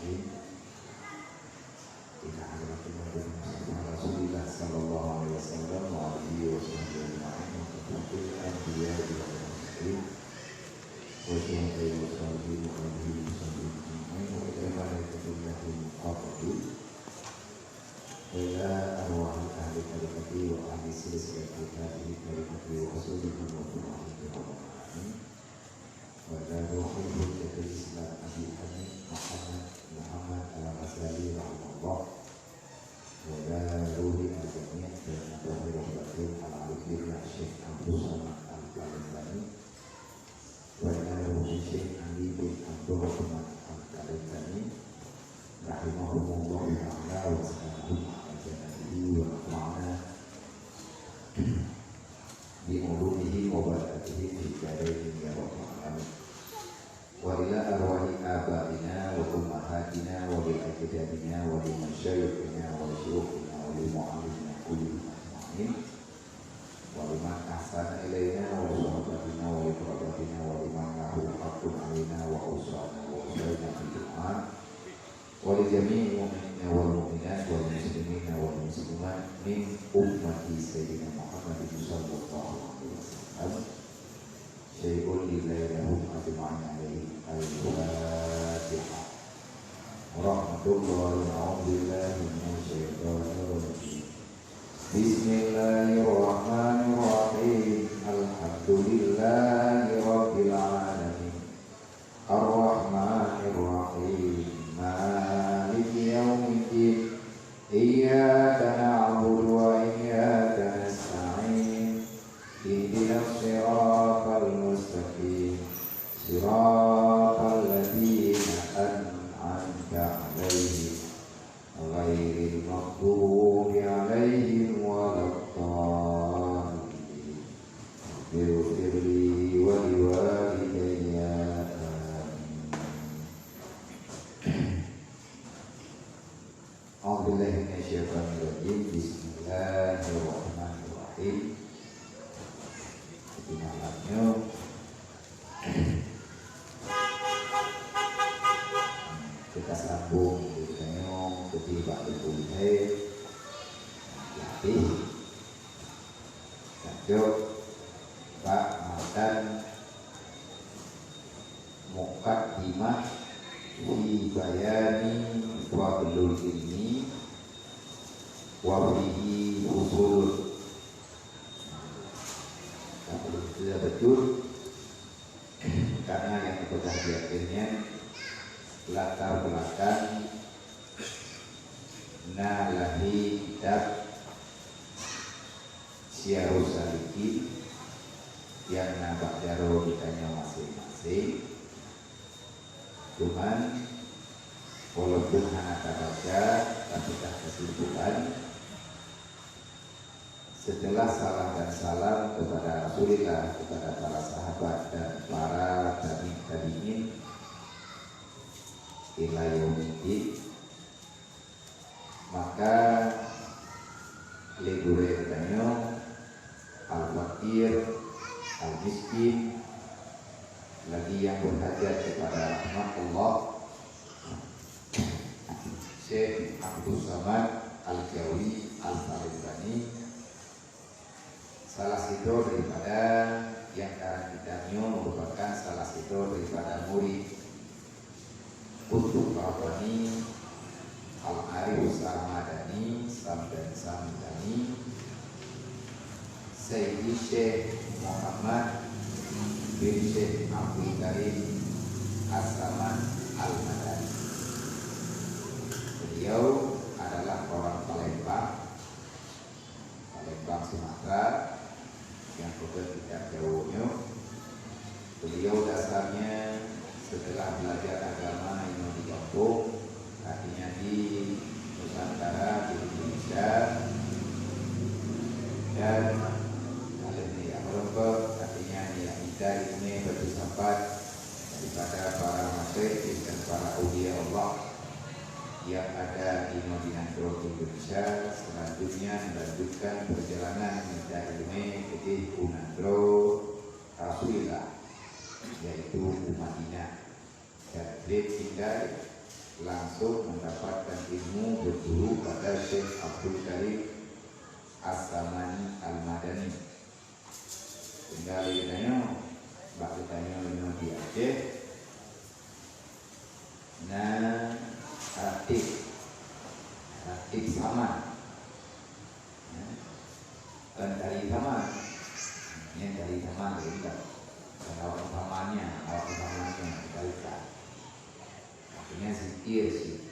Bismillahirrahmanirrahim. Inna alhamdulillah Rasulullah sallallahu alaihi wasallam wa alihi wa sahbihi ajma'in wa tafsir anbiya wa mursalin wa sahbihi wa sahbihi wa alihi wa sahbihi ajma'in wa ila malaikatillahi muqarrabin wa ila arwahi ahli kalimati wa ahli silsilati ahli kalimati wa rasulihi wa rahmatullahi wa ila ruhul hujjatul islam Abi Hanif Muhammad al-Ghazali rahimahullah wa ila ruhi al-jami' dan Abdul Batin al-Alifin Syekh Abdul Samad al-Kalibani wa ila ruhi Syekh Ali bin Abdul Rahman al-Kalibani rahimahullah ta'ala wa sallallahu alaihi wa ma'ana bi ulumihi wa barakatihi fi darain ya rabbal alamin wa ila arwahi abaina wa ummahatina wa li ajdadina wa li masyayikhina wa li syuyukhina wa li mu'allimina kulli ajma'in wa liman ahsana ilaina wa li sahabatina wa li qarabatina wa liman lahu haqqun alaina wa usana wa usaina fil iman wa li jami'il mu'minina wal mu'minat wal muslimina wal muslimat min ummati sayyidina Muhammadin sallallahu alaihi wasallam syai'un lillahi lahum ajma'in alaihi al-Fatiha. Rahmatullahi a'udzubillahi minasyaitonir rajim. Bismillahirrahmanirrahim. Alhamdulillahi rabbil alamin. Ar-Rahmanir Rahim. Maliki yaumiddin. Iyyaka na'budu wa iyyaka nasta'in. Ihdinas siratal mustaqim. Siratal ladzina an'amta 'alaihim ghairil maghdubi 'alaihim waladdallin. Ighfirli wa liwalidayya. A'udzubillahi minasyaitonir rajim. Bismillahirrahmanirrahim. Di malamnya kita sambung dengan ketiba berbulan jadi lanjut Pak Madan Muqaddimah fi bayani fadlul ilmi wa fihi usul. Sudah betul karena yang sudah diakhirnya latar belakang nalahi kitab Syiarus Salikin yang nampak jaro ditanya masing-masing. Cuman walaupun anak baca tapi tak kesimpulan setelah salam dan salam kepada Rasulullah, kepada para sahabat dan para tabi'in ila yaumil, maka legure danyo al-fakir, al-miskin, lagi yang berhajat kepada rahmat Allah, Syekh Abdul Samad Al-Jawi Al-Kalibani, salah satu daripada yang sekarang kita merupakan salah satu daripada murid Kutub Rabbani Al-Arif Sarmadani Samdani Sayyidi Syekh Muhammad bin Syekh Abdul Karim As-Saman Al-Madani. Beliau adalah orang Palembang Sumatera yang tidak jauhnya. Beliau dasarnya setelah belajar agama yang di kampung, artinya di Nusantara, di Indonesia, dan kali ini yang merembet, artinya yang kita ini bersahabat daripada para masyayikh dan para awliya Allah yang ada di Madinah Indonesia. Selanjutnya melanjutkan perjalanan minta ilmu ke Unandro Rasulullah, yaitu Madinah. Dan beliau tinggal langsung mendapatkan ilmu berguru pada Syekh Abdul Karim As-Samani Al-Madani. Tinggal ditanya, bak ditanya di Aceh. Nah, Ratib sama, dan dari sama, ini dari sama tidak. Awak utamanya dikalikan. Artinya zikir sih.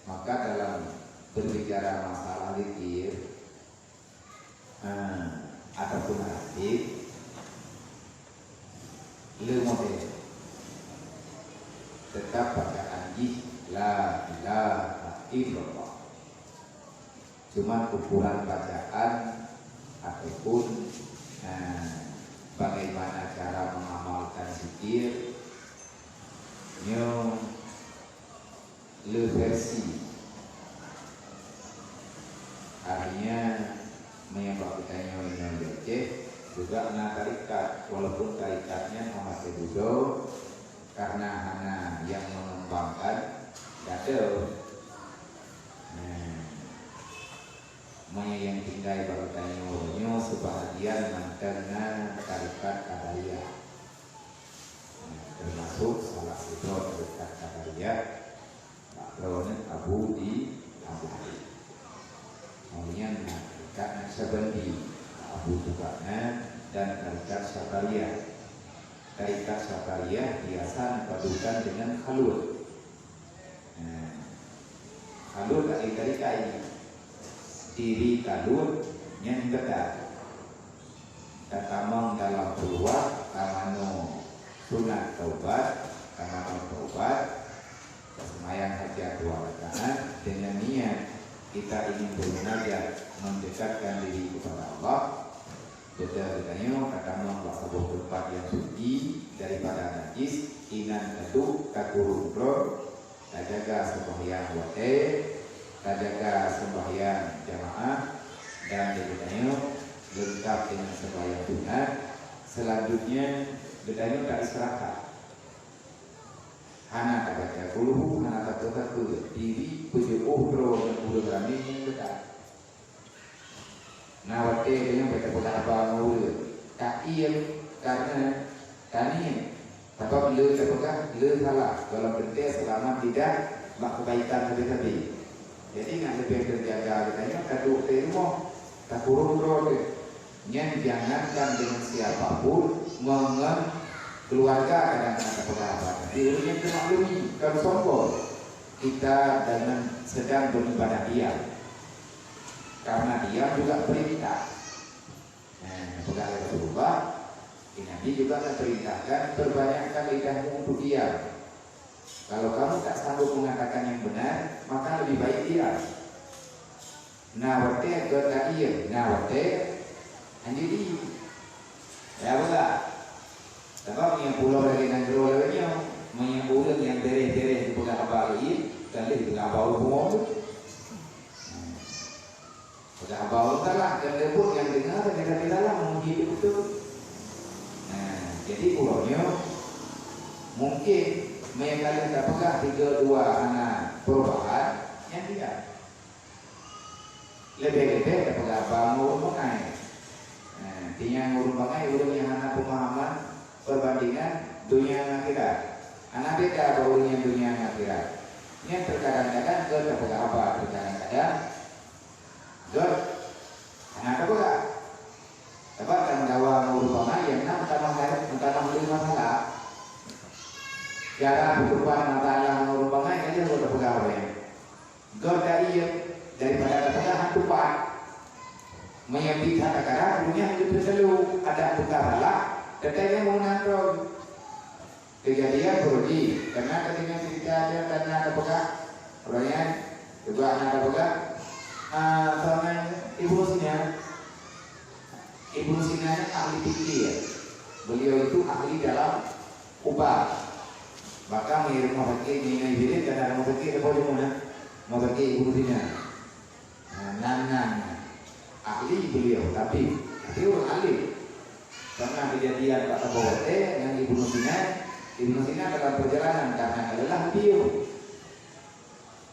Maka dalam berbicara masalah zikir ataupun hadis, model tetap bacaan la ilaha illallah. Cuma ukuran bacaan ataupun bagaimana cara mengamalkan zikir le versi, artinya menyebabkan kita Aceh juga tarikat, walaupun tarikatnya memakai budo karena hanya yang mengembangkan dada. Yang tinggal bertanya sebahagian mantannya tarikat Qadariyah, termasuk salah satu tarikat Qadariyah Abu di Abu Hari. Kemudian tarikat Naqsyabandi Abu juga dan tarikat Syakariyah. Tarikat Syakariyah biasa dipadukan dengan khalud. Khalud dari tarikat ini diri kalun yang benar. Takamang dalam keluar kamano sunat taubat, kamano taubat, semayang hajat 2 rakaat dengan niat kita ingin bermunajat mendekatkan diri kepada Allah. Betul-betulnya takamang sebuah tempat yang suci daripada najis, inan teduh kakurung bro, jaga sembahyang wate, jaga sembahyang jamaah, dan ditanya lengkap dengan sembahyang sunat. Selanjutnya ditanya tak istirahat, hana tak baca kuluhu, hana tak baca diri pujuh bro dan bulu kami yang dekat. Nah waktu dengan baca apa mau kail karena tani tapi bila terpegang bila salah dalam penting selama tidak mak kebaikan habis-habis. Jadi nak lebih terjaga katanya kaduk di rumah tak kurung bro yang jangankan dengan siapapun keluarga kadang-kadang tak berapa. Dirinya termaklumi kalau sombong kita dengan sedang beribadah diam, karena dia juga perintah. Pegawai Rasulullah Nabi juga memperintahkan perbanyakkan lidahmu untuk diam. Kalau kamu tak sanggup mengatakan yang benar, maka lebih baik diam. Nawate gertaiyah, nawate anjiri. Ya betul. Sebab yang pulau lagi nanggro lagi yang pulau yang dereh-dereh di pegang apa lagi, dan di pegang bau semua. Pegang bau salah dan lebut yang dengar dan di dalam memuji itu. Jadi pulaunya mungkin kalian tak pegang 3-2 anak perubahan yang tidak lebih-lebih tak pegang bangun mengai. Tiang urun bangai urun yang anak pemahaman perbandingan dunia akhirat. Anak beda barunya dunia akhirat. Yang terkadang-kadang ke tak pegang apa, terkadang-kadang ke anak tak pegang. Sebab kan dawa urun bangai yang nak utama beli masalah. Cara berkorban antara merupakan aja sudah pegawai. Gertaiyah daripada pegahan tupat menyambut kata-kata dunia itu selalu ada perkara lah. Tetapnya mengantar kejadian berudi karena ketika kita ada karena ada pegang orangnya juga ada pegang. Sama Ibnu Sina ahli fikih. Beliau itu ahli dalam ubah. Maka mengirim mafakir minai bilik dan ada mafakir apa di mana? Mafakir Ibnu Sina. Ahli beliau, tapi orang ahli. Pernah kejadian kata Bote dengan Ibnu Sina dalam perjalanan karena adalah beliau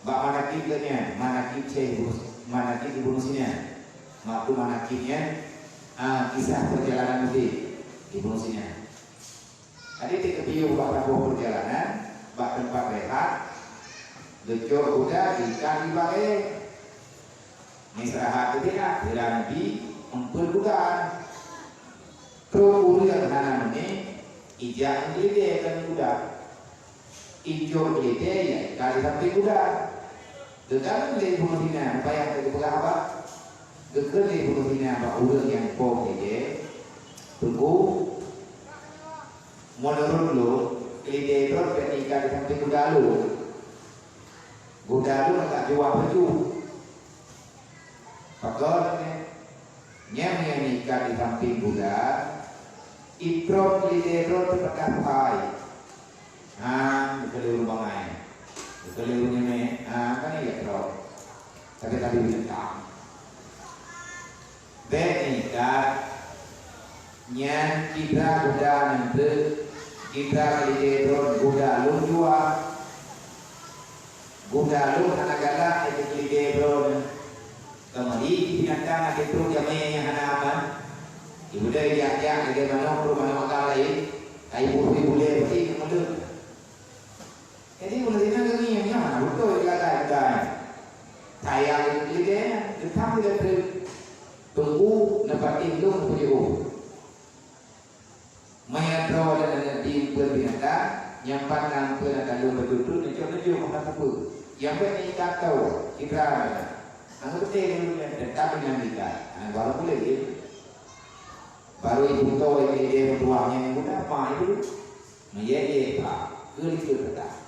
Bak manakib dibunuh sini. Waktu manakibnya kisah perjalanan mudik dibunuh sini. Ada tiga piu bak perjalanan, bak tempat rehat, gejok kuda ikan dipakai. Istirahat ketika Nabi empul kuda. Pro yang nanam ini ijak gelede kan kuda. Ijo gelede ya kali sampai kuda. Dekat di bunuh sini, bayang ke apa? Dekat di bunuh sini apa? Udah yang pom gelede. Tunggu. Menurut lo, gelede itu ketika sampai kuda lo. Kuda lo agak jual baju. Pagod nya nikah di samping kuda. Ikrom gelede itu terpakai. Keliru bangai. Kelirunya ni, kan iya terus. Tapi tadi bintang. Nikah, nyan kita kuda nanti kita gelede itu kuda lu jual. Kuda lu anak galak itu gelede itu. Kembali binatang itu yang hana apa? Ibu dari yang bagaimana rumah makan lain, kayu ibu boleh berarti kemudian. Jadi mulanya kami yang mana betul kata dan saya lihat tetap tidak tunggu dapat itu pujiu. Mayatro dan di binatang yang pandang binatang lu berduduk mencoba mana apa? Yang penting kata kita. Angkat betul tetap dengan kita. Baru boleh gitu. Baru ibu tahu dia bertuahnya yang muda apa itu menjadi apa? Kerja tetap.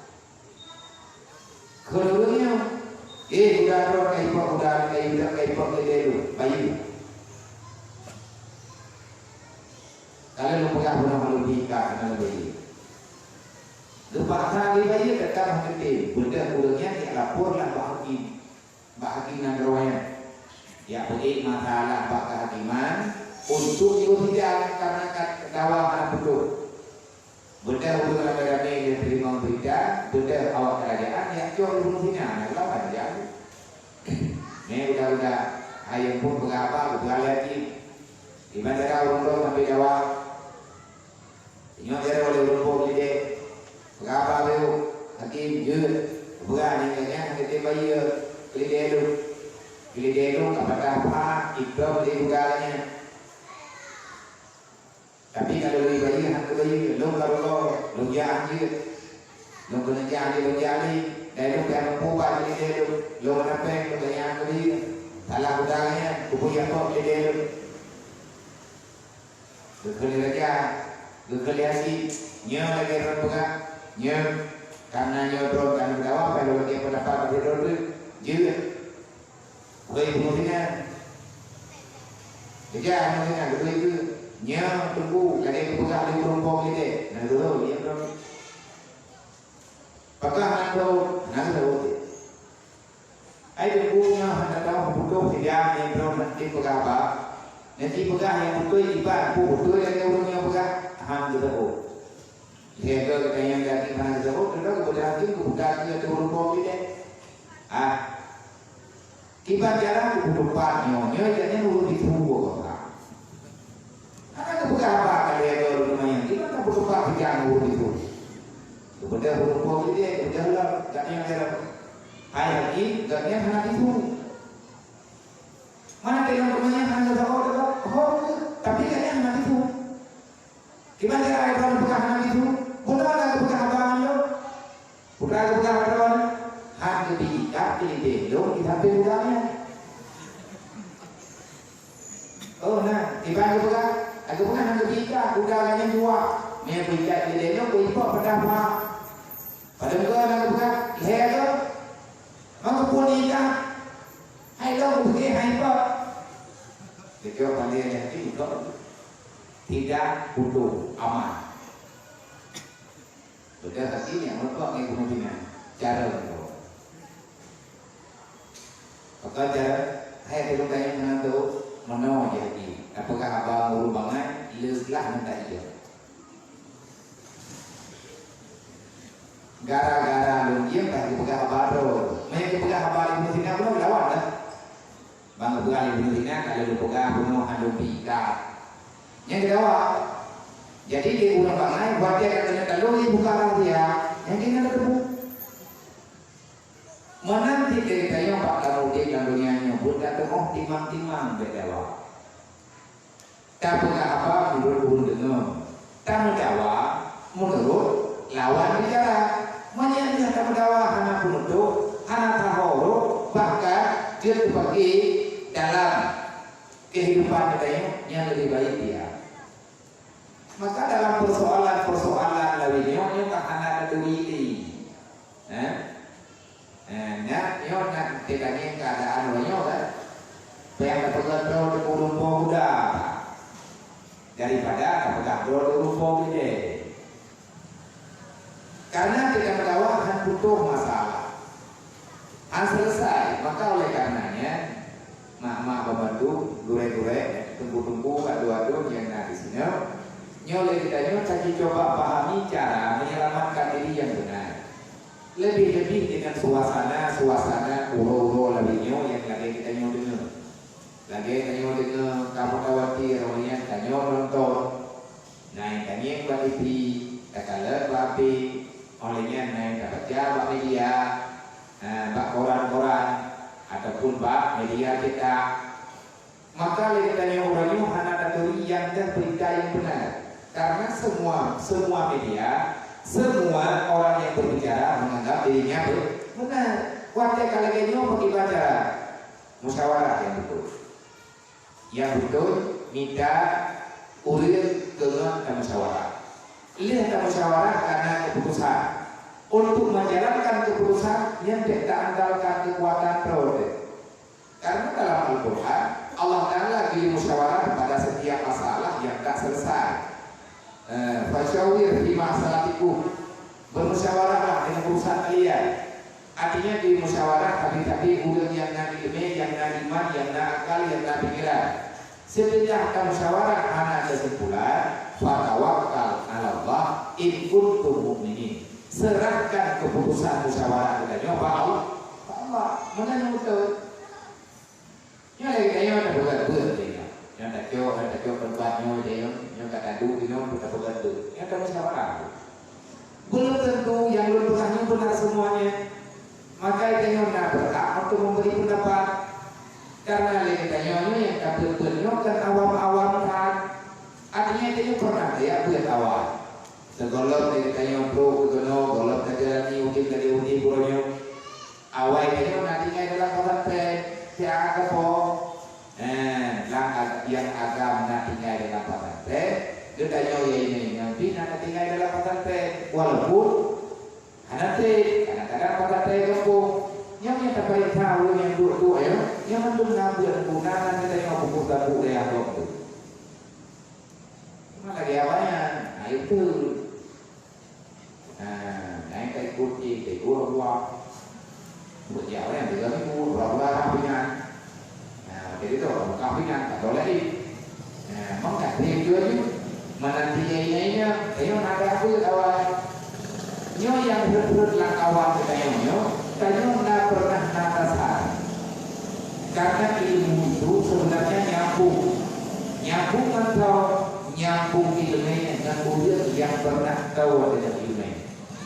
Keduanya, udah orang kayak dulu, bayi. Kalau lu pegang malu nikah dengan bayi. Lepas hari bayi tetap mengerti. Benda-bendanya dia laporlah bahagian nanggrawanya. Ya boleh masalah bak kehakiman untuk itu tidak karena dakwaan betul. Benda untuk rame-rame yang terima berita, benda awak kerajaan yang jual bunuh hina, kenapa dia? Ini udah ayam pun berapa, berapa lagi? Di bandara untuk sampai jawab. Ini ada oleh untuk ini berapa tu? Hakim je, berani kan? Kita bayar Pilih dulu kepada apa? Ikram di bukannya. Tapi kalau lebih baik hak baik, lo kalau lo jangan lo kena jangan dari lo kan membuat ini lo menapeng lo yang lebih salah budaya, kupunya kok ini lo kena lagi nyo lagi orang bukan nyo karena nyo terus kan berdawa kalau dia pendapat berbeda juga, baik mungkinnya, jadi mungkinnya begitu. Nya tunggu kada pegang di rumpong ini. Nah dulu dia belum. Pakai nando. Ai tunggunya hendak tahu butuh tidak yang belum nanti pegang apa. Nanti pegang yang butuh ibarat butuh yang urungnya pegang ham gitu. Dia ke yang ganti mana gitu. Kalau kemudian itu bukan dia rumpong ini. Kibat jalan butuh partnya jadi urut ditunggu. Karena bukan apa kalian baru lumayan, kita tak perlu pakai jangan itu. Kemudian huruf dia berjalan, tak yang jalan. Hai lagi, tak yang anak itu. Mana dengan rumahnya anak tapi tak yang anak itu. Gimana cara orang bukan anak itu? Bukan bukan abangnya, bukan abang. Hati diikat di dendong di samping bukannya. Oh nah, ibarat bukan. Aku bukan hanya bika, udaranya dua. Mereka bika di dalam, berikut pertama. Pada muka aku bukan, hero. Maka pun ikan. Hai lo, mungkin hai pak. Jika pandai yang itu, tidak butuh aman. Betul hati yang mereka mengumpulkan cara itu. Maka cara, hai kalau tanya menantu, mana jadi? Apakah abang urut banget? Lelah minta dia. Gara-gara lu dia tak dipegang baru. Mereka beralih benerina kalau lupa penuh handung pika. Yang kedua, jadi di ulang bangai buat dia katanya kalau buka dia, yang dia ada tebu. Menanti ceritanya Pak Kamudik dan dunianya pun datang timang-timang berdewa. Tak punya apa menurut pun dengar. Tak mendawa menurut lawan bicara. Menyangka tak mendawa anak penutup, anak tahoro bahkan dia terbagi dalam kehidupan katanya yang lebih baik dia. Maka dalam persoalan lainnya yang tak anak itu ini, nak tekanya keadaan lainnya kan, yang terpegang di kurung muda daripada terpegang di kurung gede. Karena kita mendawakan butuh masalah, selesai. Maka oleh karenanya, mak membantu gure-gure, tunggu-tunggu adu-adu yang ada di sini. Nyoleh kita cari coba pahami cara menyelamatkan diri yang benar. Lebih-lebih dengan suasana uro-uro lebihnya yang lagi kita dengar. Lagi kita dengar kamu khawatir orangnya kita nonton. Naik tanya buat TV, katalah babi, olehnya naik dapat jawab media, bak koran-koran ataupun bak media kita. Maka kita tanya orangnya hanya kategori yang berita yang benar. Karena semua media, semua orang yang berbicara menganggap dirinya benar. Wajar kalau gini pergi baca musyawarah yang betul. Yang betul minta urir dengan musyawarah. Lihat musyawarah karena keputusan. Untuk menjalankan keputusan yang tidak andalkan kekuatan prerogatif. Karena dalam Al-Quran Allah Ta'ala beri musyawarah pada setiap masalah yang tak selesai. Fasyawir fi masalatikum, bermusyawarahlah dengan urusan kalian. Artinya di musyawarah tapi urusan yang nak ilmu, yang nak iman, yang nak akal, yang nak pikiran. Setelah kamu musyawarah anak kesimpulan, fatawakkal 'ala Allah in kuntum mu'minin. Serahkan keputusan musyawarah kita pada Allah. Mana yang betul? Yang lagi kayak ada buat dia. Yang tak jauh berbuatnya dia, yang tak adu dia kita buat tu. Yang tak musyawarah. Belum tentu yang belum pernah benar semuanya. Maka dia nak berhak untuk memberi pendapat. Karena lagi tanya yang tak benar kan awam-awam kan. Artinya dia pernah dia buat awal. Segolong dia tanya pro, golong saja ni uji dari uji punya. Awal dia nantinya adalah konten. Siapa po? Yang agam nak tinggal dalam pesantren, dia tanya ini nanti nak tinggal dalam pesantren, walaupun nanti kadang-kadang pesantren kampung, yang tak baik tahu yang tua ya, yang belum ngambil gunakan kita yang buku buku dia tu. Cuma lagi awalnya, nah itu, naik kayak kunci, kayak gua. Berjauh yang tiga minggu, berapa kampingan. Jadi itu kampingan tak boleh di. Mengkat dia juga menantinya ini, dia ada apa awal. Nyo yang berurut lang awal kita nyo, tanya nak pernah natasar. Karena ilmu itu sebenarnya nyambung atau nyambung ilmu dengan murid yang pernah tahu dengan ilmu.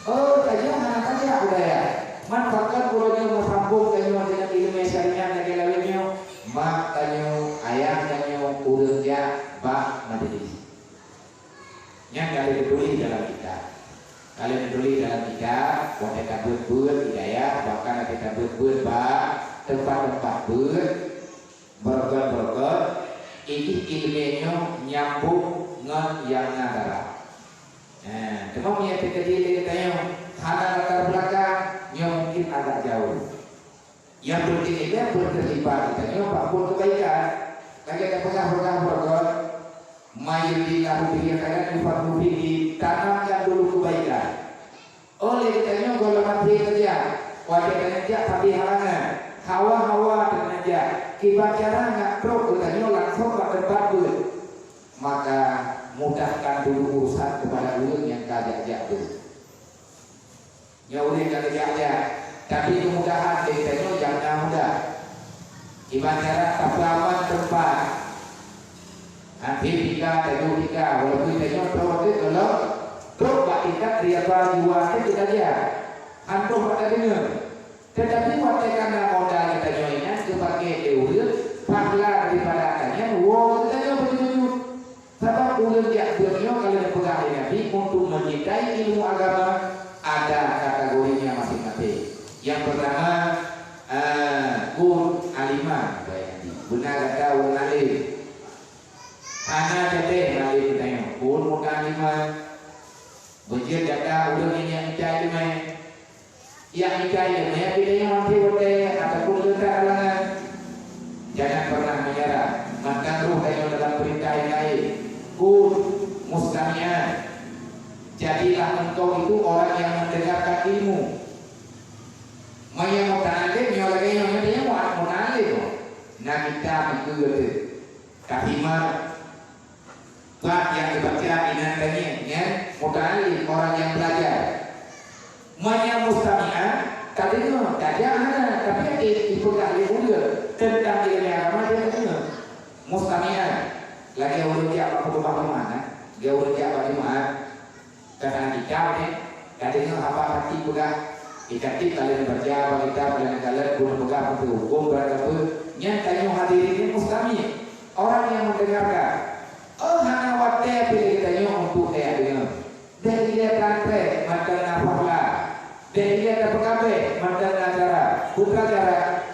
Oh, tanya mana saja udah ya. Manfaatkan pulaunya bersambung kanyo dengan ilmu syariah lagi lainnya, mak kanyo ayah kanyo urutnya bak majelis. Yang kalian peduli dalam kita, boleh kita buat hidayah, bahkan kita buat tempat-tempat bergot, ini ilmunya nyambung dengan yang nadara. Cuma punya kecil kita yang hana latar belakang yang mungkin agak jauh. Yang penting itu berterlibat kita apapun kebaikan. Lagi ada pegang bergot, mayorilah biarkan infak tinggi, tanamkan dulu kebaikan. Oleh kitanya golongan kerja, wajib kerja tapi halangan, hawa kerja, kibat cara nggak pro kitanya langsung ke tempat dulu. Maka mudahkan dulu urusan kepada ulun yang kajak dulu. Ya boleh kajak, tapi kemudahan kitanya jangan mudah. Ibarat tapaman tempat. Nanti tiga, tadu tiga, walaupun tanya terus kalau terus bakikat riaba jiwa itu saja. Antum pada dengar. Tetapi waktu karena modal kita nyonya sebagai dewa, pahala daripada katanya, wow kita nyonya betul-betul. Sebab ulun yang beliau kalau dipegang Nabi untuk mencintai ilmu agama ada kategorinya masing-masing. Yang pertama kun alimah, benar kata kun alim. Anak jadi alim tanya kun alimah. Bujur kata ulun yang mencari mai. Yang mencari mai pilihnya mati boleh ataupun letak halangan. Jangan pernah menyerah. Makan ruh tanya dalam perintah yang lain. Kun mustami'ah. Jadilah engkau itu orang yang mendengarkan ilmu. Maya muta'alim yang lagi yang dia muta'alim. Nah kita itu tapi bab yang dibaca inantannya ya muta'alim orang yang belajar. Maya mustami'ah tadi itu kajian mana tapi itu ahli juga tentang ilmu agama dia dengar. Mustami'ah lagi urut dia apa mana? Dia urut dia apa di mana? Karena hijab ni, kadang apa hati juga ikatik kalian berjawab kita kalian guna pegang itu hukum berapa yang tanya hadirin ini mustami orang yang mendengarkan. Oh hana waktu pilih kita untuk dia dengar. Dari dia tante makan apa dari dia dapat kafe makan acara putra cara.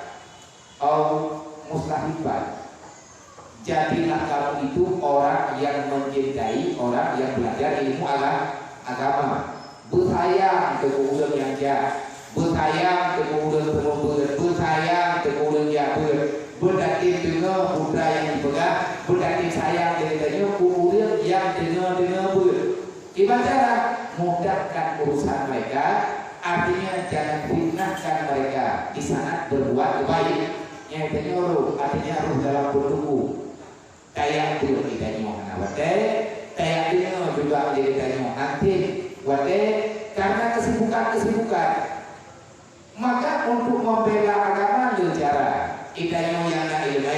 Oh mustahibat. Jadilah kamu itu orang yang mencintai orang yang belajar ilmu agama, bersayang kepada yang jahat, bersayang kepada pembuat, bersayang kepada yang berdatin dengan putra yang dipegang, berdatin sayang dengan kepada yang dengar ber. Ibadah mudahkan urusan mereka, artinya jangan fitnahkan mereka di sana berbuat baik. Yang tenyoru artinya harus dalam bertumbuh. Kayak itu kita nyohana wate, kayak ini juga menjadi tanya nanti wate karena kesibukan. Maka untuk membela agama ada cara. Kita yang ilmu,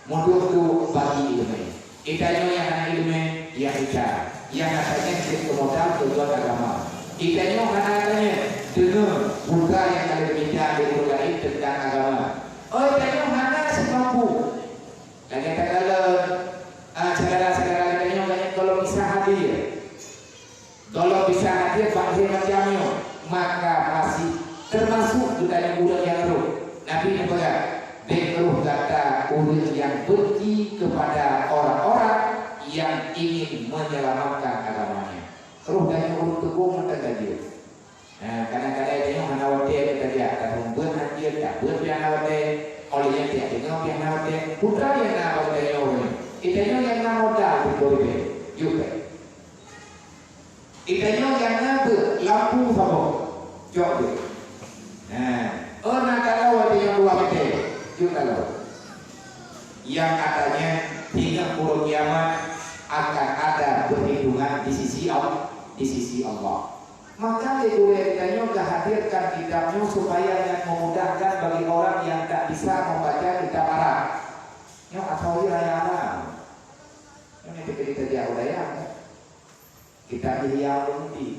mundur tu bagi ilmu. Kita yang ilmu yang bicara, yang katanya jadi modal tujuan agama. Kita yang katanya dengar buka yang ada bicara di tentang agama. Oh, kita mana semampu. Lagi kalau saudara-saudara kita kalau bisa hadir, bangsa macamnya, maka masih termasuk budaya yang roh. Nabi berkata, "Dekruh kata ulil yang benci kepada orang-orang yang ingin menyelamatkan agamanya." Roh dan ulil teguh mata dia. Nah, kadang-kadang dia hana wate kita dia, tapi berhati tak berpiana wate. Olehnya dia tengok yang nawate putra yang nawate orang. Itanya yang nawata betul juga. Itanya yang nabe lampu sama jauh. Nah, orang kalau ada yang dua bete juga loh. Yang katanya hingga purul kiamat akan ada perlindungan di sisi Allah. Maka ditanya hadirkan kitabnya supaya yang memudahkan bagi orang yang tak bisa membaca kitab Arab. Yang asal raya Arab. Ini kita jauh daya. Kita Ihya Ulumuddin.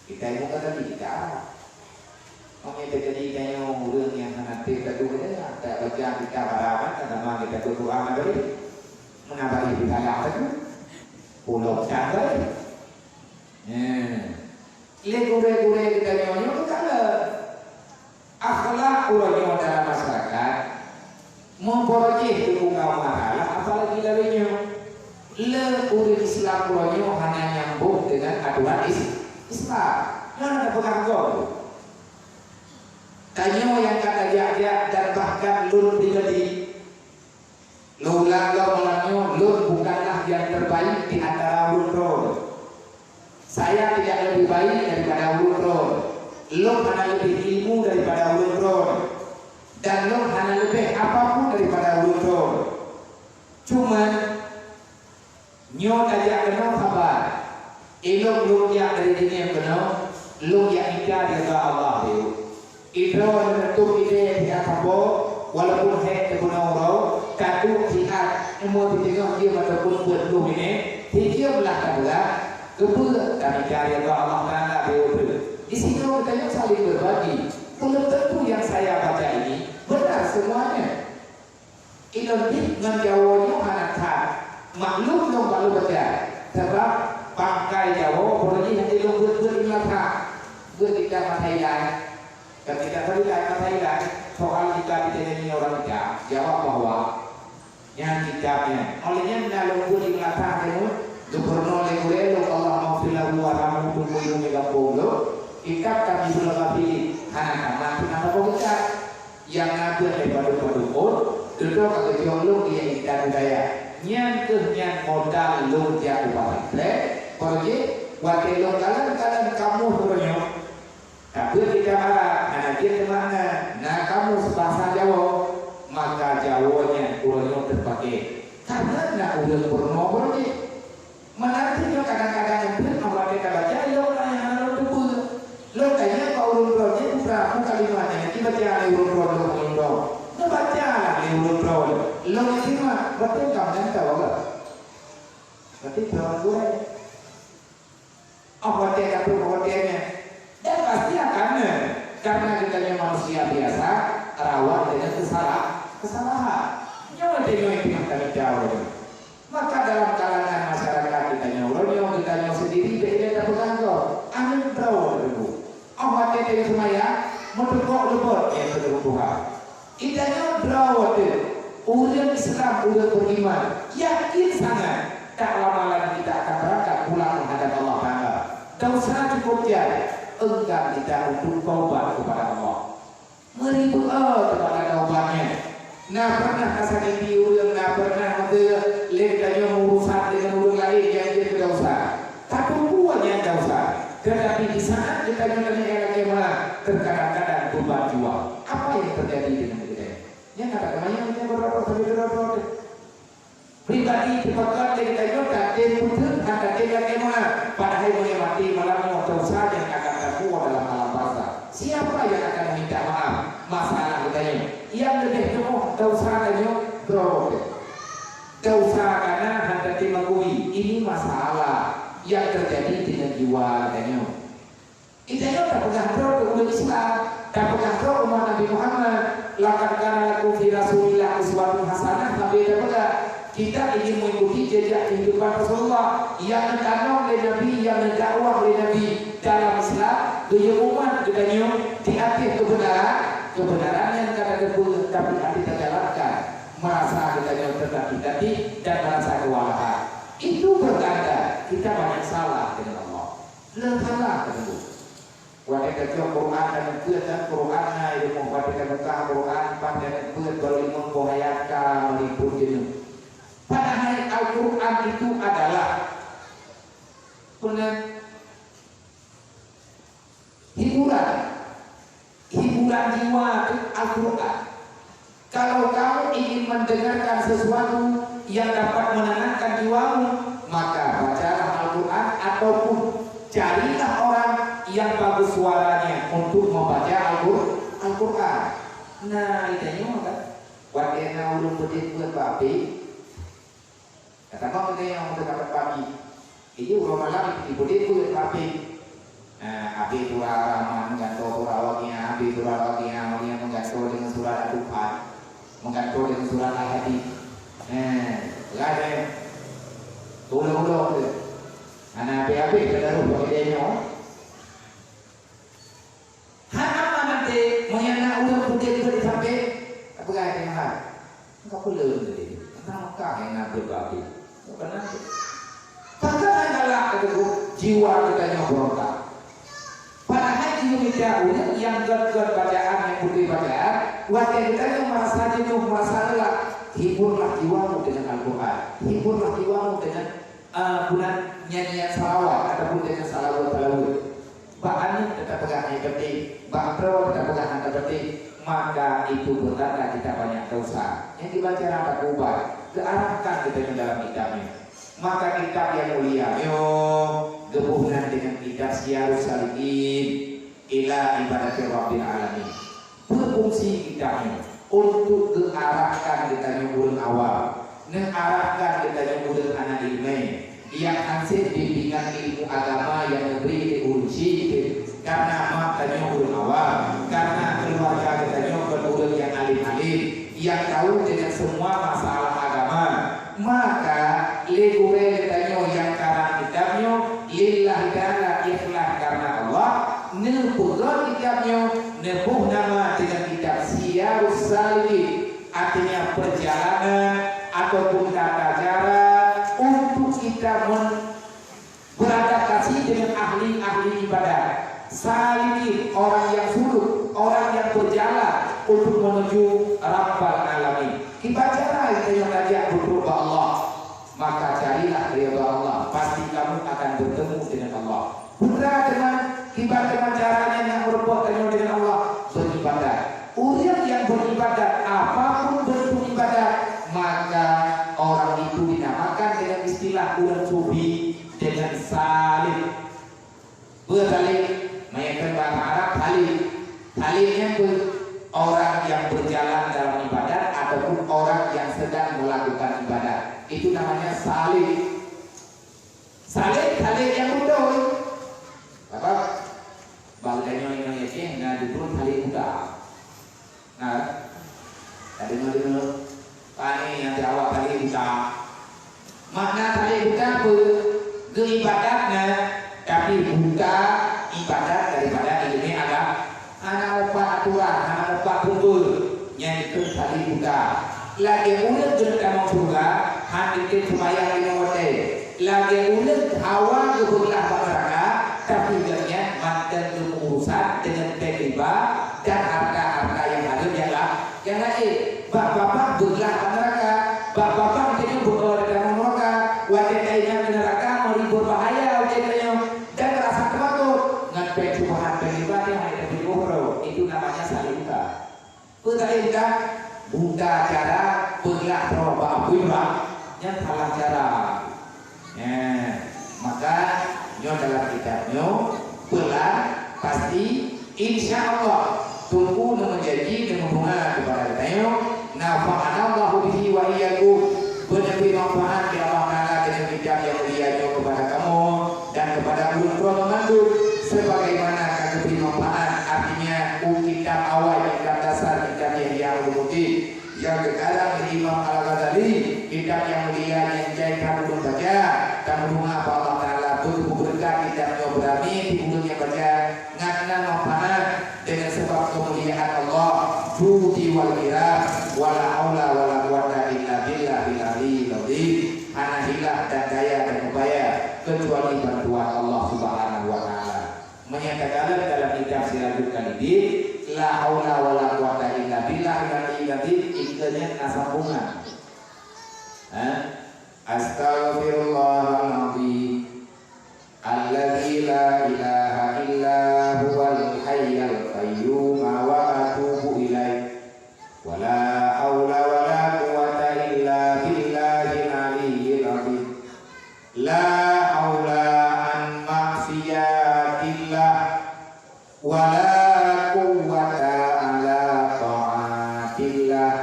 Kita ilmu kata kita Arab. Mungkin jadi kayaknya orang yang nanti kita dulu ya, tak baca kitab Arab kan sama kita tutup amat dari menambah kita ada tu. Pulau Chandra. Gure-gure kita nyonya itu kalau akhlak orang dalam masyarakat memperoleh hukum masalah apalagi larinya urut Islam orang hanya nyambung dengan aturan Islam. Mana ada pengaruh? Tanya yang kata jajak dan bahkan lun pribadi, lulaga melanyo lun bukanlah yang terbaik di antara lun. Saya tidak lebih baik daripada ulun. Lo hanya lebih ilmu daripada ulun. Dan lo hanya lebih apapun daripada ulun. Cuman nyo aja kenal kabar. Ilmu lo yang dari dunia kenal, lo yang ika dia Allah itu. Itu menentu ide dia apa? walaupun hek ke pulau katu kiat emo ditengok dia ataupun buat lu ini dia belakang kebun kami cari Allah Taala betul. Di sini kita saling berbagi. Belum tentu yang saya baca ini benar semuanya. Identik dengan Jawanya anak maklum dong kalau baca. Sebab pakai Jawa boleh nanti lo buat melaka buat kita matailan. Ketika terlihat matailan soal kita ditanya orang kita jawab bahwa yang kitabnya olehnya kalau buat melaka kamu Gubernur Legurelo Allah maghfirlahu warhamhu kullu megapolo ikat kami sudah kapili anak-anak kenapa kok kita yang ngatur daripada padukun duduk ke jolong dia ikan budaya nyan modal lu dia upah pergi wakil lu kalian kamu sebenarnya tapi kita marah anak dia kemana nah kamu sebahasa Jawa maka Jawanya urang terpakai karena nak udah purno pergi menariknya kadang-kadang itu orang kita baca lo yang harus dulu lo kayaknya kau urun-urunnya berapa kalimatnya kita baca urun-urun lo baca urun-urun lo itu mah berarti kamu yang tahu gak berarti berapa gue berarti aku berartinya dan pasti akan karena kita manusia biasa rawan dengan kesalahan nyawa itu yang kami jauh maka dalam kalangan masyarakat kita nyawa sendiri beda bergantung amin tahu dulu awak kita semaya mendukung yang berhubungan idanya berawat ujian Islam udah beriman yakin sangat tak lama lagi kita akan berangkat pulang menghadap Allah Taala dosa cukup jadi enggan kita untuk taubat kepada Allah meribu kepada taubatnya nah pernah kasih biu yang nah pernah lekanya urusan dengan orang lain yang dia dosa tapi buahnya dosa tetapi di saat kita mengenai bagaimana terkadang-kadang beban jiwa apa yang terjadi dengan kita yang kata-katanya kita berapa pribadi dipakar dari kita dan putus ada bagaimana pada hari menikmati malam dosa yang akan terbuat dalam alam bangsa siapa yang akan minta maaf masalah katanya yang lebih jauh dosa-nya dosa karena hendak mengakui ini masalah yang terjadi dengan jiwa katanya idanya tak pegang roh umat Islam tak pegang roh umat Nabi Muhammad laqad kana lakum fi Rasulillah uswatun hasanah tapi tak pegang kita ingin mengikuti jejak kehidupan Rasulullah yang mentanam oleh Nabi yang mendakwah oleh Nabi dalam Islam beliau umat katanya di akhir kebenaran yang kata tersebut tapi hati terjalankan merasa kita tertati dan merasa kewalahan itu bertanda kita banyak salah dengan Allah salah tersebut waktu kerja Quran dan Quran itu membaca buka Quran pada buat baru membohayatkan meliput jenuh padahal Al-Quran itu adalah hiburan jiwa Al-Quran. Kalau kamu ingin mendengarkan sesuatu yang dapat menenangkan jiwamu, maka bacalah Al-Quran ataupun carilah orang yang bagus suaranya untuk membaca Al-Quran. Nah, itu kan. Wadena ulun putih buat babi. Kata kau kita yang untuk dapat babi. Ini ulah malam di putih buat babi. Abi itu ramah menggantung surawatnya, abi itu surawatnya, dia menggantung dengan surat Al-Quran, menggantung dengan surat Al-Hadid. Ada ulang-ulang tu. Anak abi kita rubah idenya. Apa nanti mengenai ulang putih itu sampai apa kaya mahal? Enggak perlu tadi. Entah kah yang nak berbagi. Bukan nanti. Padahal adalah jiwa kita yang berontak. Padahal Indonesia yang gerd-gerd bacaan yang putih bacaan, wakil kita yang merasa jenuh, merasa lelah, hiburlah jiwamu dengan Al-Quran, hiburlah jiwamu dengan nyanyian salawat ataupun dengan salawat. Bahan tetap pegang yang penting, bakro tetap pegang yang penting, maka itu bertanda kita banyak dosa. Yang dibaca rapat ubah, kearahkan kita ke dalam kitabnya. Maka kitab yang mulia, gabungan dengan kitab Syiarus Salikin ila ibadat Rabbil Alamin. Berfungsi kitabnya untuk diarahkan kita nyumbul awal, mengarahkan kita nyumbul anak ilmu yang hasil bimbingan ilmu agama yang negeri diurusi karena mak nyumbul awal, karena keluarga kita nyumbul yang alim-alim yang tahu dengan semua masalah agama, maka legure kita yang karang kitabnya lillah ta'ala ikhlas karena Allah, nepudron kitabnya nepuh nama dengan kitab Siyarus Salihin, artinya perjalanan ataupun tata cara untuk kita beradaptasi dengan ahli-ahli ibadah. Salihin, orang yang suluk, orang yang berjalan untuk menuju Rabbal Alamin. Kita cara kita yang ajak berdoa Allah, maka carilah ridha Allah, pasti kamu akan bertemu dengan Allah. Bukan dengan caranya yang berbuat dengan Allah, beribadah. Orang yang beribadah, apapun bentuk ibadah, maka orang itu dinamakan dengan istilah orang sufi dengan salih. Bersalih, mayatkan bahasa Arab salih. Salihnya orang yang berjalan dalam ibadah ataupun orang yang sedang melakukan ibadah. Itu namanya salih. Salih yang betul. Bapak, baliknya yang yakin, nah dulu salih muda. Nah, tadi dulu, tani yang jawab salih muda. Makna salih muda beribadatnya, tapi buka ibadat daripada ilmu agama. Anak opak aturan, anak opak kumpul, yang itu salih muda. Lagi ulet berkamu juga, hadirin sembahyang lima waktu. Lagi ulet awal kebelah masyarakat, tapi kerja mantan urusan dengan riba dan harga-harga yang ada yang lain. Bapak-bapak belah masyarakat, bapak-bapak jadi berdoa dengan mereka, wajah kainya neraka meribut bahaya wajahnya dan rasa takut ngapain cobaan riba yang ada di bawah itu namanya salihka. Salihka buka cara belah roba riba yang salah cara. Maka nyo dalam kitabnya belah pasti insya Allah tunggu menjadi kemuntungan kepada kita. Nafa'anallahu bihi wa iyyakum, berberi manfaat di Allah Ta'ala dengan kitab yang mulia kepada kamu dan kepada ulun memandu sebagaimana kami beri manfaat, artinya kitab awal, kitab dasar, kitab yang ulumuddin yang sekarang Imam Al-Ghazali, kitab yang mulia yang jai kamu membaca, kamu mengapa Allah Ta'ala tubuh berkah kitabnya berani dibunuhnya baca ngana manfaat dengan sebab kemuliaan Allah budi wal kira wala haula wala quwata illa billahil aliyyil azim. Hana hilah dan daya dan upaya kecuali bantuan Allah Subhanahu wa Ta'ala. Menyatakan dalam kitab Siratul Qalidin, la haula wala quwata illa billahil aliyyil azim, ikutnya nasabungan. Astaghfirullahaladzim alladzi la ilaha illa huwal hayyul qayyum wa atubu ilaih wa la haula wa la quwata illa billahil aliyyil azim. La haula an maksiatillah wa la quwata ala ta'atillah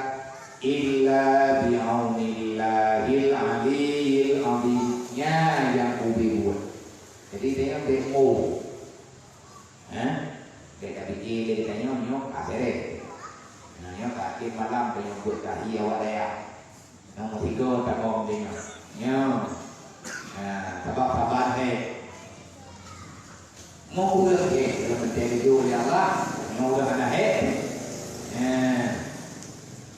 illa bi'aunillahil aliyyil azim. Yang ubi buat. Jadi dia demo, dia tak fikir dia tanya nyok abere, nyok akhir malam dia buat kahi awak dia, yang ketiga tak mau dia nyok, sabar mau udah ke dalam mencari jodoh Allah, nyok udah ada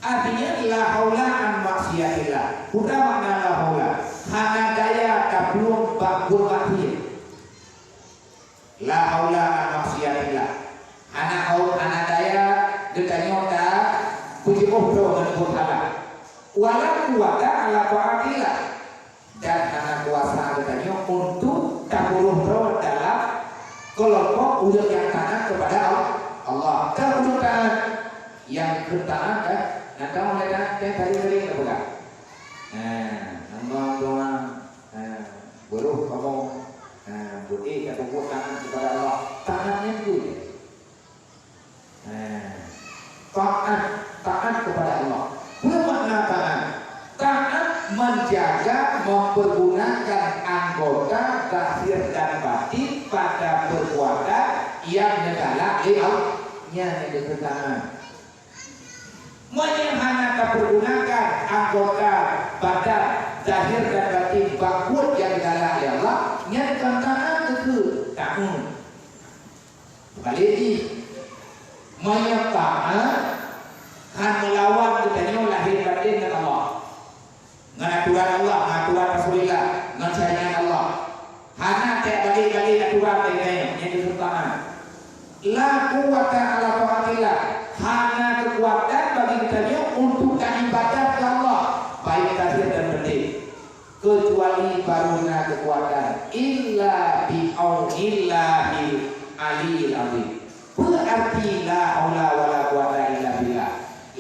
artinya la haula an maksiatillah, bukan makna la haula, hana daya kabulun bakul mati. La haula an maksiatillah, hana daya detanyota puji ohdo menebut halal, wala kuwata ala ta'atillah, dan hana kuasa detanyo untuk kabulun roh dalam kelompok ujian yang taat kepada Allah. Kemudian yang bertaat kan, nah kamu lihat yang tadi kita buka. Ngomong buruh kamu budi atau buat tangan kepada Allah, tangannya itu. Taat mempergunakan anggota zahir dan batin pada perbuatan yang negara nya yang pertama. Menyehana pergunakan anggota badan zahir dan batin bakut yang negara Allah yang pertama itu tahu. Kali ini menyatakan han melawan kita lahir batin dengan Allah. Dengan aturan Allah, dengan aturan Rasulullah, dengan syariat Allah. Hana tak balik-balik aturan ini yang pertama. La quwwata ala taatillah. Hana kekuatan bagi kita untuk ibadat ke Allah, baik zahir dan batin. Kecuali barunya kekuatan illa bi aunillahil aliyil azim. Berarti la haula wala quwwata illa billah.